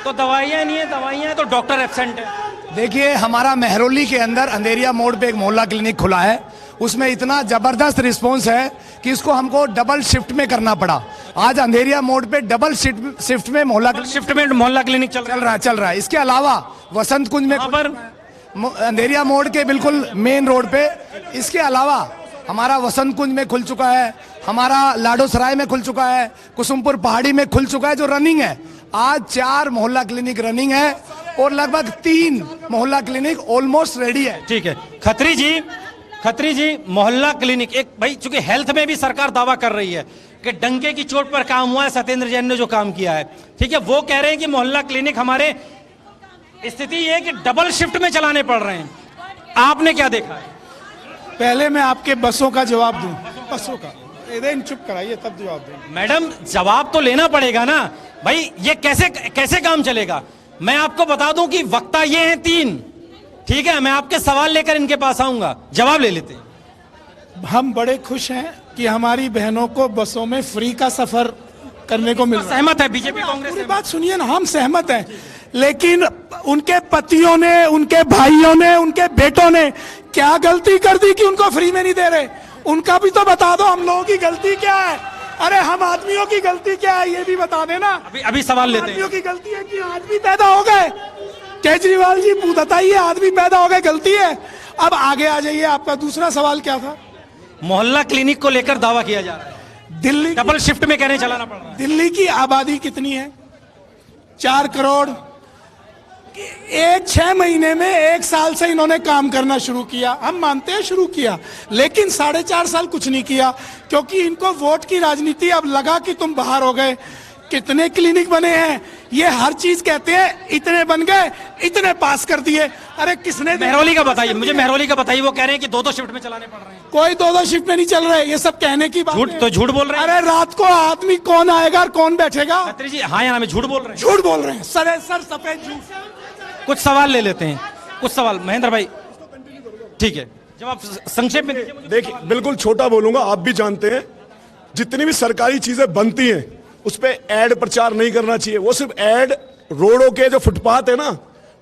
तो दवाइयां नहीं है, दवाइयां हैं तो डॉक्टर एब्सेंट है। देखिए हमारा मेहरौली के अंदर अंधेरिया मोड़ पे एक मोहल्ला क्लिनिक खुला है, उसमें इतना जबरदस्त रिस्पांस है कि इसको हमको डबल शिफ्ट में करना पड़ा। आज अंधेरिया मोड़ पे डबल शिफ्ट में मोहल्ला क्लिनिक चल रहा है। इसके अलावा वसंत कुंज में अंधेरिया मोड़ के बिल्कुल मेन रोड पे, इसके अलावा हमारा वसंत कुंज में खुल चुका है, हमारा लाडोसराय में खुल चुका है, कुसुमपुर पहाड़ी में खुल चुका है जो रनिंग है। आज 4 मोहल्ला क्लिनिक रनिंग है और लगभग 3 मोहल्ला क्लिनिक ऑलमोस्ट रेडी है। ठीक है खत्री जी मोहल्ला क्लिनिक एक भाई, चूंकि हेल्थ में भी सरकार दावा कर रही है कि डंके की चोट पर काम हुआ है, सत्येंद्र जैन ने जो काम किया है, ठीक है, वो कह रहे हैं कि मोहल्ला क्लिनिक हमारे स्थिति ये कि डबल शिफ्ट में चलाने पड़ रहे हैं। आपने क्या देखा है? पहले मैं आपके बसों का जवाब दूं, बसों का चुप कराइए तब जवाब दूं। मैडम जवाब तो लेना पड़ेगा ना भाई, ये कैसे काम चलेगा? मैं आपको बता दूं कि वक्ता ये हैं 3, ठीक है, मैं आपके सवाल लेकर इनके पास आऊंगा, जवाब ले लेते हैं। हम बड़े खुश हैं कि हमारी बहनों को बसों में फ्री का सफर करने को मिल रहा है। सहमत है बीजेपी कांग्रेस? पूरी बात सुनिए ना, हम सहमत हैं, लेकिन उनके पतियों ने, उनके भाइयों ने, उनके बेटों ने क्या गलती कर दी कि उनको फ्री में नहीं दे रहे? उनका भी तो बता दो, हम लोगों की गलती क्या है? अरे हम आदमियों की गलती क्या है ये भी बता देना। अभी सवाल लेते हैं। आदमियों की गलती है कि आदमी पैदा हो गए? केजरीवाल जी बताइए, आदमी पैदा हो गए गलती है? अब आगे आ जाइए, आपका दूसरा सवाल क्या था? मोहल्ला क्लिनिक को लेकर दावा किया जा रहा है, दिल्ली डबल शिफ्ट में कहने चलाना पड़ रहा है। दिल्ली की आबादी कितनी है? 4 करोड़। 6 महीने में 1 साल से इन्होंने काम करना शुरू किया, हम मानते हैं शुरू किया, लेकिन 4.5 साल कुछ नहीं किया, क्योंकि इनको वोट की राजनीति अब लगा कि तुम बाहर हो गए। कितने क्लिनिक बने हैं? ये हर चीज कहते हैं इतने बन गए, इतने पास कर दिए। अरे किसने? मेहरौली का बताइए, मुझे मेहरौली का बताइए। वो कह रहे हैं कि 2-2 शिफ्ट में चलाने पड़ रहे हैं। कोई 2-2 शिफ्ट में नहीं चल रहे, ये सब कहने की बात है। तो झूठ बोल रहे हैं। अरे रात को आदमी कौन आएगा और कौन बैठेगा? खत्री जी हाँ या ना में झूठ बोल रहे हैं? झूठ बोल रहे हैं, सर सफेद झूठ। कुछ सवाल ले लेते हैं, कुछ सवाल महेंद्र भाई, ठीक है, जवाब संक्षेप में देखिए। बिल्कुल छोटा बोलूंगा, आप भी जानते हैं जितनी भी सरकारी चीजें बनती हैं उस पे एड प्रचार नहीं करना चाहिए। वो सिर्फ एड रोडों के जो फुटपाथ है ना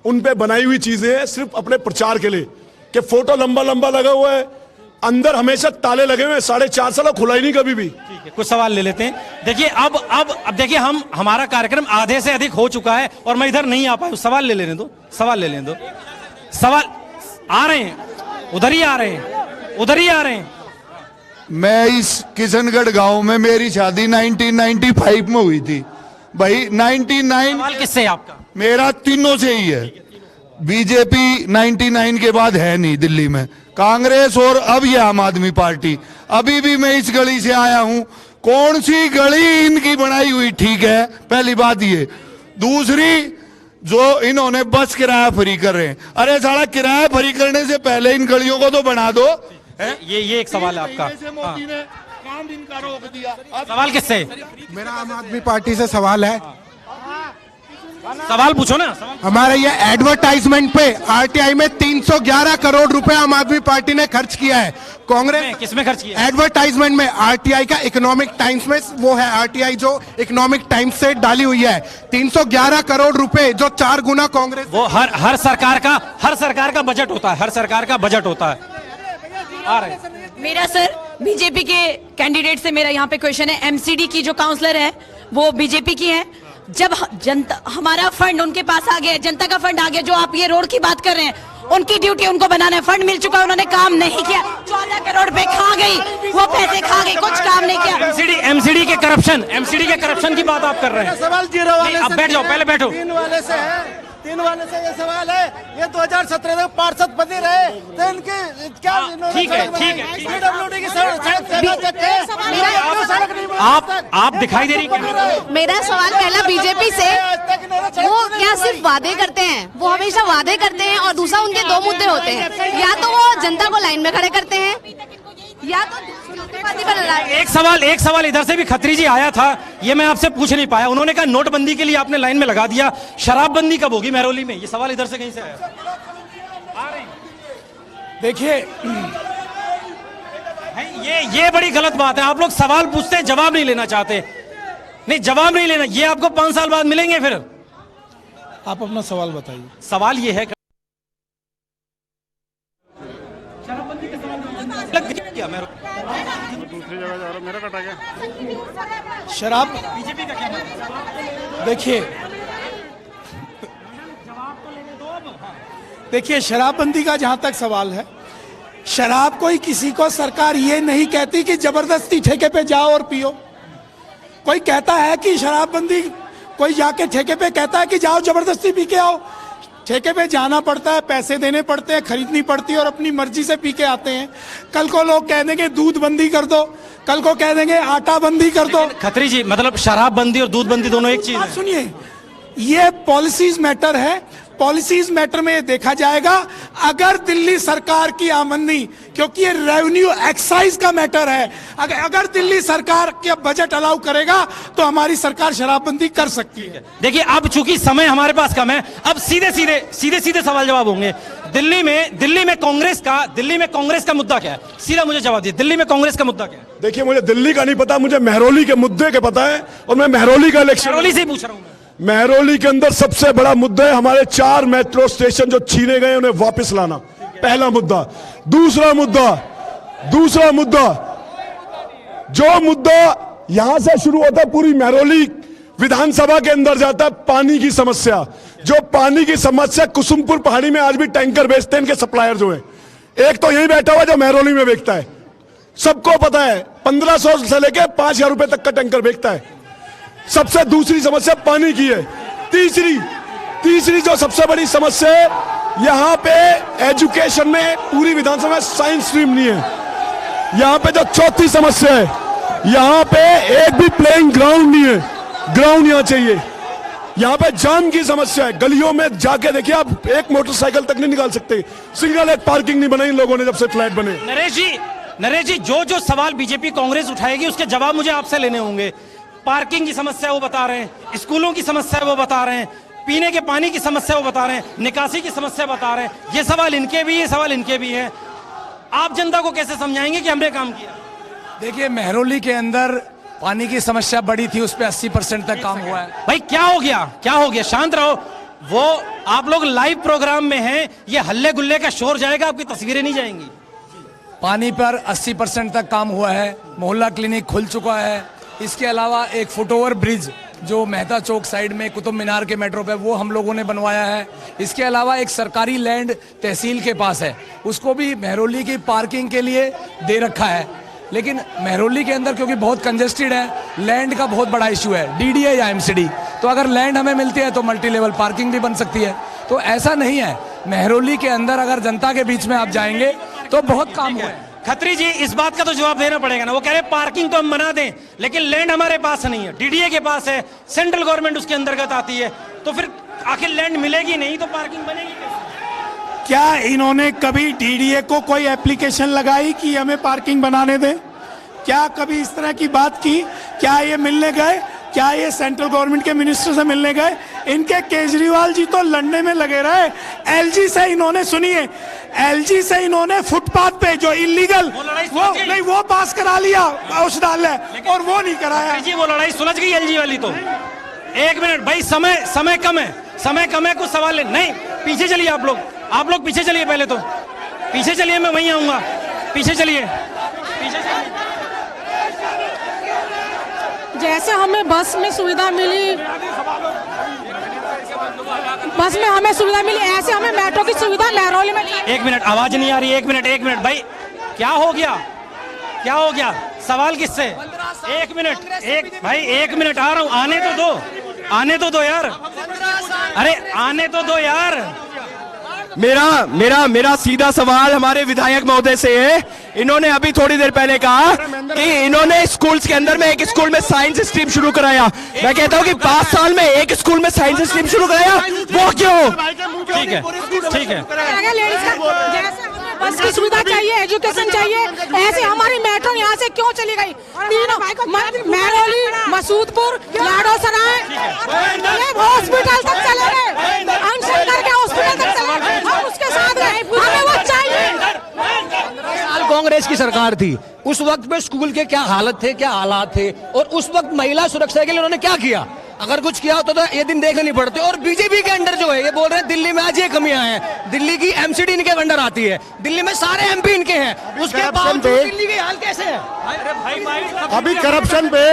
उन पे बनाई हुई चीजें हैं, सिर्फ अपने प्रचार के लिए, कि फोटो लंबा लंबा लगा हुआ है, अंदर हमेशा ताले लगे हुए हैं, 4.5 साल खुला ही नहीं कभी भी। ठीक है, कुछ सवाल ले लेते हैं। देखिए अब देखिए हमारा कार्यक्रम आधे से अधिक हो चुका है और मैं इधर नहीं आ पाया। सवाल ले लेने दो, सवाल आ रहे हैं, उधर ही आ रहे हैं। मैं इस किशनगढ़ गांव में मेरी शादी 1995 में हुई थी भाई। 99 सवाल किससे है आपका? मेरा तीनों से ही है। बीजेपी 99 के बाद है नहीं दिल्ली में, कांग्रेस और अब ये आम आदमी पार्टी। अभी भी मैं इस गली से आया हूं, कौन सी गली इनकी बनाई हुई ठीक है? पहली बात ये। दूसरी, जो इन्होंने बस किराया फ्री कर रहे हैं, अरे साला किराया फ्री करने से पहले इन गलियों को तो बना दो। ये एक सवाल है आपका। मोदी ने काम इनका रोक दिया। सवाल किससे? मेरा आम आदमी पार्टी से सवाल है। सवाल पूछो ना। हमारे ये एडवर्टाइजमेंट पे आरटीआई में 311 करोड़ रुपए आम आदमी पार्टी ने खर्च किया है। कांग्रेस किसमें खर्च किया? एडवर्टाइजमेंट में। आरटीआई का इकोनॉमिक टाइम्स में वो है, आरटीआई जो इकोनॉमिक टाइम्स से डाली हुई है। 311 करोड़ रुपए, जो 4 गुना कांग्रेस। वो हर सरकार का बजट होता है, हर सरकार का बजट होता है। आ रहे मेरा सर बीजेपी के कैंडिडेट से मेरा यहाँ पे क्वेश्चन है। एमसीडी की जो काउंसलर है वो बीजेपी की है जब जनता हमारा फंड उनके पास आ गया, जनता का फंड आ गया, जो आप ये रोड की बात कर रहे हैं, उनकी ड्यूटी उनको बनाना है। फंड मिल चुका है, उन्होंने काम नहीं किया, 14 करोड़ रुपए खा गई, वो पैसे खा गई, कुछ काम नहीं किया। एमसीडी के करप्शन की बात आप कर रहे हैं। सवाल जीरो वाले अब बैठ जाओ, पहले बैठो। 3 वाले से ये सवाल है, ये 2017 में पार्षद बने रहे तो इनके क्या ठीक है PWD की सड़क आप दिखाई दे रही। मेरा सवाल पहला बीजेपी से, वो क्या सिर्फ वादे करते हैं? वो हमेशा वादे करते हैं और दूसरा उनके दो मुद्दे होते हैं, या तो वो जनता को लाइन में खड़े करते हैं या तो एक सवाल इधर से भी खत्री जी आया था, ये मैं आपसे पूछ नहीं पाया। उन्होंने कहा नोटबंदी के लिए आपने लाइन में लगा दिया, शराबबंदी कब होगी महरौली में? ये सवाल इधर से कहीं से आया। देखिए ये बड़ी गलत बात है। आप लोग सवाल पूछते हैं, जवाब नहीं लेना चाहते। नहीं, जवाब नहीं लेना, ये आपको 5 साल बाद मिलेंगे। फिर आप अपना सवाल बताइए। सवाल ये है दूसरी जगह जा रहा, मेरा कटा गया। शराब, बीजेपी का क्या मतलब? देखिए शराबबंदी का जहां तक सवाल है, शराब कोई किसी को सरकार ये नहीं कहती कि जबरदस्ती ठेके पे जाओ और पियो। कोई कहता है कि शराबबंदी, कोई जाके ठेके पे कहता है कि जाओ जबरदस्ती पी के आओ। ठेके पे जाना पड़ता है, पैसे देने पड़ते हैं, खरीदनी पड़ती है और अपनी मर्जी से पी के आते हैं। कल को लोग कह देंगे दूध बंदी कर दो, कल को कह देंगे आटा बंदी कर दो। खत्री जी, मतलब शराब बंदी और दूध बंदी दोनों एक चीज है। सुनिए, ये पॉलिसीज मैटर है। पॉलिसीज मैटर में ये देखा जाएगा, अगर दिल्ली सरकार की आमदनी, क्योंकि ये रेवेन्यू एक्साइज का मैटर है, अगर दिल्ली सरकार के बजट अलाउ करेगा तो हमारी सरकार शराबबंदी कर सकती है। देखिए, अब चूंकि समय हमारे पास कम है, अब सीधे सवाल जवाब होंगे। दिल्ली में कांग्रेस का मुद्दा क्या है? सीधा मुझे जवाब दिए, दिल्ली में कांग्रेस का मुद्दा क्या है? देखिए, मुझे दिल्ली का नहीं पता, मुझे महरौली के मुद्दे के पता है और मैं महरौली का इलेक्शन, महरौली से ही पूछ रहा हूं। महरौली के अंदर सबसे बड़ा मुद्दा है हमारे 4 मेट्रो स्टेशन जो छीने गए उन्हें वापस लाना, पहला मुद्दा। दूसरा मुद्दा जो मुद्दा यहां से शुरू होता है, पूरी महरौली विधानसभा के अंदर जाता है, पानी की समस्या। जो पानी की समस्या, कुसुमपुर पहाड़ी में आज भी टैंकर बेचते हैं इनके सप्लायर जो है। एक तो यही बैठा हुआ जो महरौली में बेचता है, सबको पता है, 1500 से लेके 5000 रुपए तक का टैंकर बेचता है। सबसे दूसरी समस्या पानी की है। तीसरी जो सबसे बड़ी समस्या है, यहाँ पे एजुकेशन में पूरी विधानसभा में साइंस स्ट्रीम नहीं है। यहाँ पे जो चौथी समस्या है, यहाँ पे एक भी प्लेइंग ग्राउंड नहीं है, ग्राउंड यहाँ चाहिए। यहाँ पे जाम की समस्या है, गलियों में जाके देखिए आप, एक मोटरसाइकिल तक नहीं निकाल सकते। सिंगल एक पार्किंग नहीं बनाई इन लोगों ने जब से फ्लैट बने। नरेश जी, जो सवाल बीजेपी कांग्रेस उठाएगी उसके जवाब मुझे आपसे लेने होंगे। पार्किंग की समस्या वो बता रहे हैं, स्कूलों की समस्या वो बता रहे हैं, पीने के पानी की समस्या वो बता रहे हैं, निकासी की समस्या बता रहे हैं। ये सवाल इनके भी, ये सवाल इनके भी है। आप जनता को कैसे समझाएंगे कि हमने काम किया? देखिए, महरौली के अंदर पानी की समस्या बड़ी थी, उस पर 80% तक काम हुआ है। भाई क्या हो गया? शांत रहो। वो आप लोग लाइव प्रोग्राम में हैं, ये हल्ले गुल्ले का शोर जाएगा, आपकी तस्वीरें नहीं जाएंगी। पानी पर 80% तक काम हुआ है, मोहल्ला क्लिनिक खुल चुका है। इसके अलावा एक फुटओवर ब्रिज जो मेहता चौक साइड में कुतुब मीनार के मेट्रो पे, वो हम लोगों ने बनवाया है। इसके अलावा एक सरकारी लैंड तहसील के पास है, उसको भी महरौली की पार्किंग के लिए दे रखा है। लेकिन महरौली के अंदर क्योंकि बहुत कंजेस्टेड है, लैंड का बहुत बड़ा इशू है, डीडीए या एमसीडी। तो अगर लैंड हमें मिलती है तो मल्टी लेवल पार्किंग भी बन सकती है। तो ऐसा नहीं है, महरौली के अंदर अगर जनता के बीच में आप जाएंगे तो बहुत काम हुआ है। खत्री जी, इस बात का तो जवाब देना पड़ेगा ना। वो कह रहे पार्किंग तो हम बना दें, लेकिन लैंड हमारे पास नहीं है, डीडीए के पास है, सेंट्रल गवर्नमेंट उसके अंतर्गत आती है। तो फिर आखिर लैंड मिलेगी नहीं तो पार्किंग बनेगी कैसे? क्या इन्होंने कभी डीडीए को कोई एप्लीकेशन लगाई कि हमें पार्किंग बनाने दें? क्या कभी इस तरह की बात की? क्या ये मिलने गए? क्या ये सेंट्रल गवर्नमेंट के मिनिस्टर से मिलने गए? इनके केजरीवाल जी तो लड़ने में लगे रहे। एलजी से इन्होंने, सुनिए, एलजी से इन्होंने फुटपाथ पे जो इलीगल वो पास करा लिया उस डाल और वो नहीं कराया जी। वो लड़ाई सुलझ गई एलजी वाली तो। एक मिनट भाई, समय कम है, कुछ सवाल नहीं। पीछे चलिए आप लोग पीछे चलिए, पहले तो पीछे चलिए, मैं वहीं आऊंगा। पीछे चलिए। जैसे हमें बस में सुविधा मिली, बस में हमें सुविधा मिली, ऐसे हमें मेट्रो की सुविधा महरौली में। एक मिनट, आवाज नहीं आ रही, एक मिनट भाई, क्या हो गया? सवाल किससे? एक मिनट आ रहा हूं, आने तो दो यार, अरे आने तो दो यार। मेरा सीधा सवाल हमारे विधायक महोदय से है। इन्होंने अभी थोड़ी देर पहले कहा कि इन्होंने स्कूल्स के अंदर में एक स्कूल में साइंस स्ट्रीम शुरू कराया। मैं कहता हूं कि 5 साल में एक स्कूल में साइंस स्ट्रीम शुरू कराया, वो क्यों? ठीक है। बस की सुविधा चाहिए, एजुकेशन चाहिए, ऐसे हमारी मेट्रो यहाँ से क्यों चली गई? तीनों महरौली, मसूदपुर, लाडो सराय, हॉस्पिटल तक चले गए, अनशन करके हॉस्पिटल तक चले गए, हम उसके साथ गए, हमें वो चाहिए। 15 साल कांग्रेस की सरकार थी, उस वक्त में स्कूल के क्या हालत थे, क्या हालात थे, और उस वक्त महिला सुरक्षा के लिए उन्होंने क्या किया? अगर कुछ किया होता तो ये दिन देखने नहीं पड़ते। और बीजेपी के अंडर जो है, ये बोल रहे हैं दिल्ली में आज ये कमियां हैं, दिल्ली की एमसीडी इनके अंडर आती है, दिल्ली में सारे एमपी इनके हैं, उसके बावजूद दिल्ली के हाल कैसे है? अभी करप्शन पे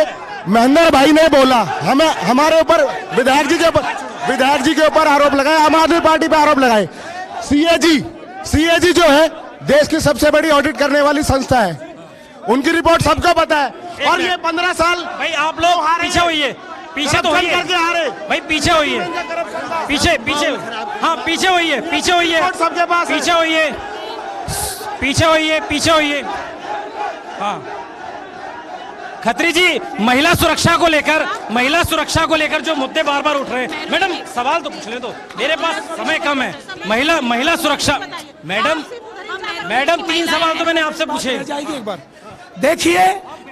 महेंद्र भाई ने बोला, हमें हमारे ऊपर विधायक जी के ऊपर आरोप लगाए, आम आदमी पार्टी पे आरोप लगाए। सीएजी जो है देश की सबसे बड़ी ऑडिट करने वाली संस्था है, उनकी रिपोर्ट सबको पता है। और ये 15 साल भाई आप लोग पीछे होइए, पीछे तो होइए भाई, पीछे होइए, हाँ पीछे होइए। हाँ खत्री जी, महिला सुरक्षा को लेकर जो मुद्दे बार बार उठ रहे हैं, मैडम सवाल तो पूछ ले दो, मेरे पास समय कम है। महिला सुरक्षा, मैडम 3 सवाल तो मैंने आपसे पूछे। देखिए,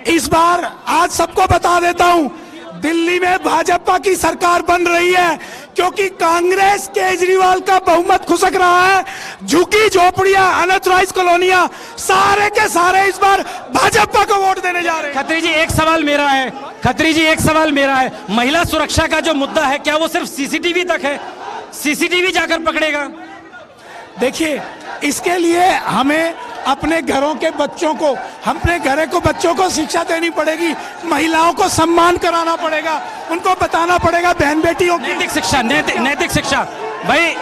इस बार आज सबको बता देता हूं, दिल्ली में भाजपा की सरकार बन रही है क्योंकि कांग्रेस केजरीवाल का बहुमत खुसक रहा है। झुकी झोपड़ियां, अनऑथराइज्ड कॉलोनियां, सारे के सारे इस बार भाजपा को वोट देने जा रहे हैं। खत्री जी एक सवाल मेरा है, महिला सुरक्षा का जो मुद्दा है, क्या वो सिर्फ सीसीटीवी तक है? सीसीटीवी जाकर पकड़ेगा? देखिए, इसके लिए हमें अपने घरों के बच्चों को, अपने घरों को बच्चों को शिक्षा देनी पड़ेगी, महिलाओं को सम्मान कराना पड़ेगा, उनको बताना पड़ेगा बहन बेटियों की नैतिक शिक्षा। भाई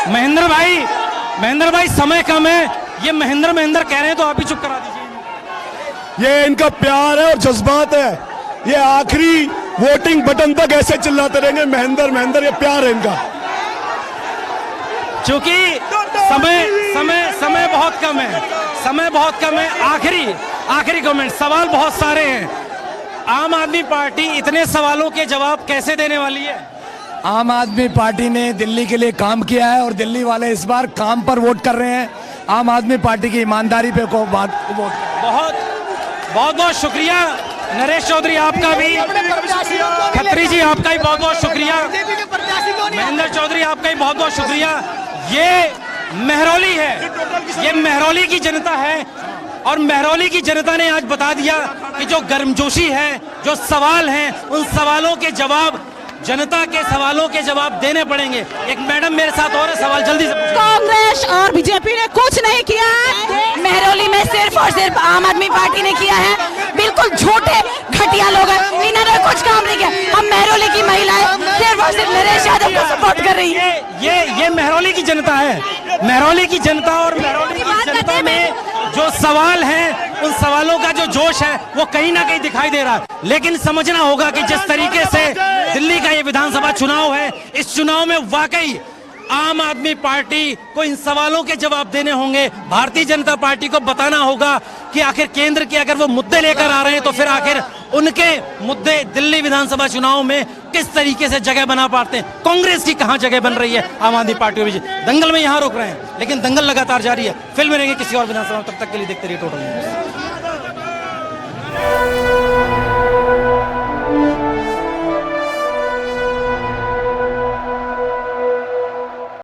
महेंद्र भाई समय कम है, ये महेंद्र कह रहे हैं तो आप ही चुप करा दीजिए। ये इनका प्यार है और जज्बात है, ये आखिरी वोटिंग बटन तक ऐसे चिल्लाते रहेंगे महेंद्र, ये प्यार है इनका। क्योंकि समय बहुत कम है, आखिरी कमेंट, सवाल बहुत सारे हैं। आम आदमी पार्टी इतने सवालों के जवाब कैसे देने वाली है? आम आदमी पार्टी ने दिल्ली के लिए काम किया है और दिल्ली वाले इस बार काम पर वोट कर रहे हैं। आम आदमी पार्टी की ईमानदारी पे को वोट। बहुत शुक्रिया नरेश चौधरी, आपका भी। खत्री जी आपका भी बहुत शुक्रिया। महेंद्र चौधरी आपका भी बहुत शुक्रिया। ये महरौली है, ये महरौली की जनता है और महरौली की जनता ने आज बता दिया कि जो गर्मजोशी है, जो सवाल हैं, उन सवालों के जवाब, जनता के सवालों के जवाब देने पड़ेंगे। एक मैडम मेरे साथ और है, सवाल जल्दी से। कांग्रेस और बीजेपी ने कुछ नहीं किया है महरौली में, सिर्फ और सिर्फ आम आदमी पार्टी ने किया है। बिल्कुल झूठे घटिया लोग हैं, इन्होंने कुछ काम नहीं किया। हम महरौली की महिलाएं सिर्फ और सिर्फ नरेश यादव को सपोर्ट कर रही है। ये महरौली की जनता है, महरौली की जनता, और महरौली की जनता में जो सवाल हैं, उन सवालों का जो जोश है वो कहीं ना कहीं दिखाई दे रहा है। लेकिन समझना होगा कि जिस तरीके से दिल्ली का ये विधानसभा चुनाव है, इस चुनाव में वाकई आम आदमी पार्टी को इन सवालों के जवाब देने होंगे। भारतीय जनता पार्टी को बताना होगा कि आखिर केंद्र के अगर वो मुद्दे लेकर आ रहे हैं तो फिर आखिर उनके मुद्दे दिल्ली विधानसभा चुनाव में किस तरीके से जगह बना पाते हैं। कांग्रेस की कहां जगह बन रही है आम आदमी पार्टी में। दंगल में यहां रोक रहे हैं, लेकिन दंगल लगातार जारी है। फिल्म रहेंगे किसी और विधानसभा, तब तक के लिए देखते रहिए टोटल न्यूज़।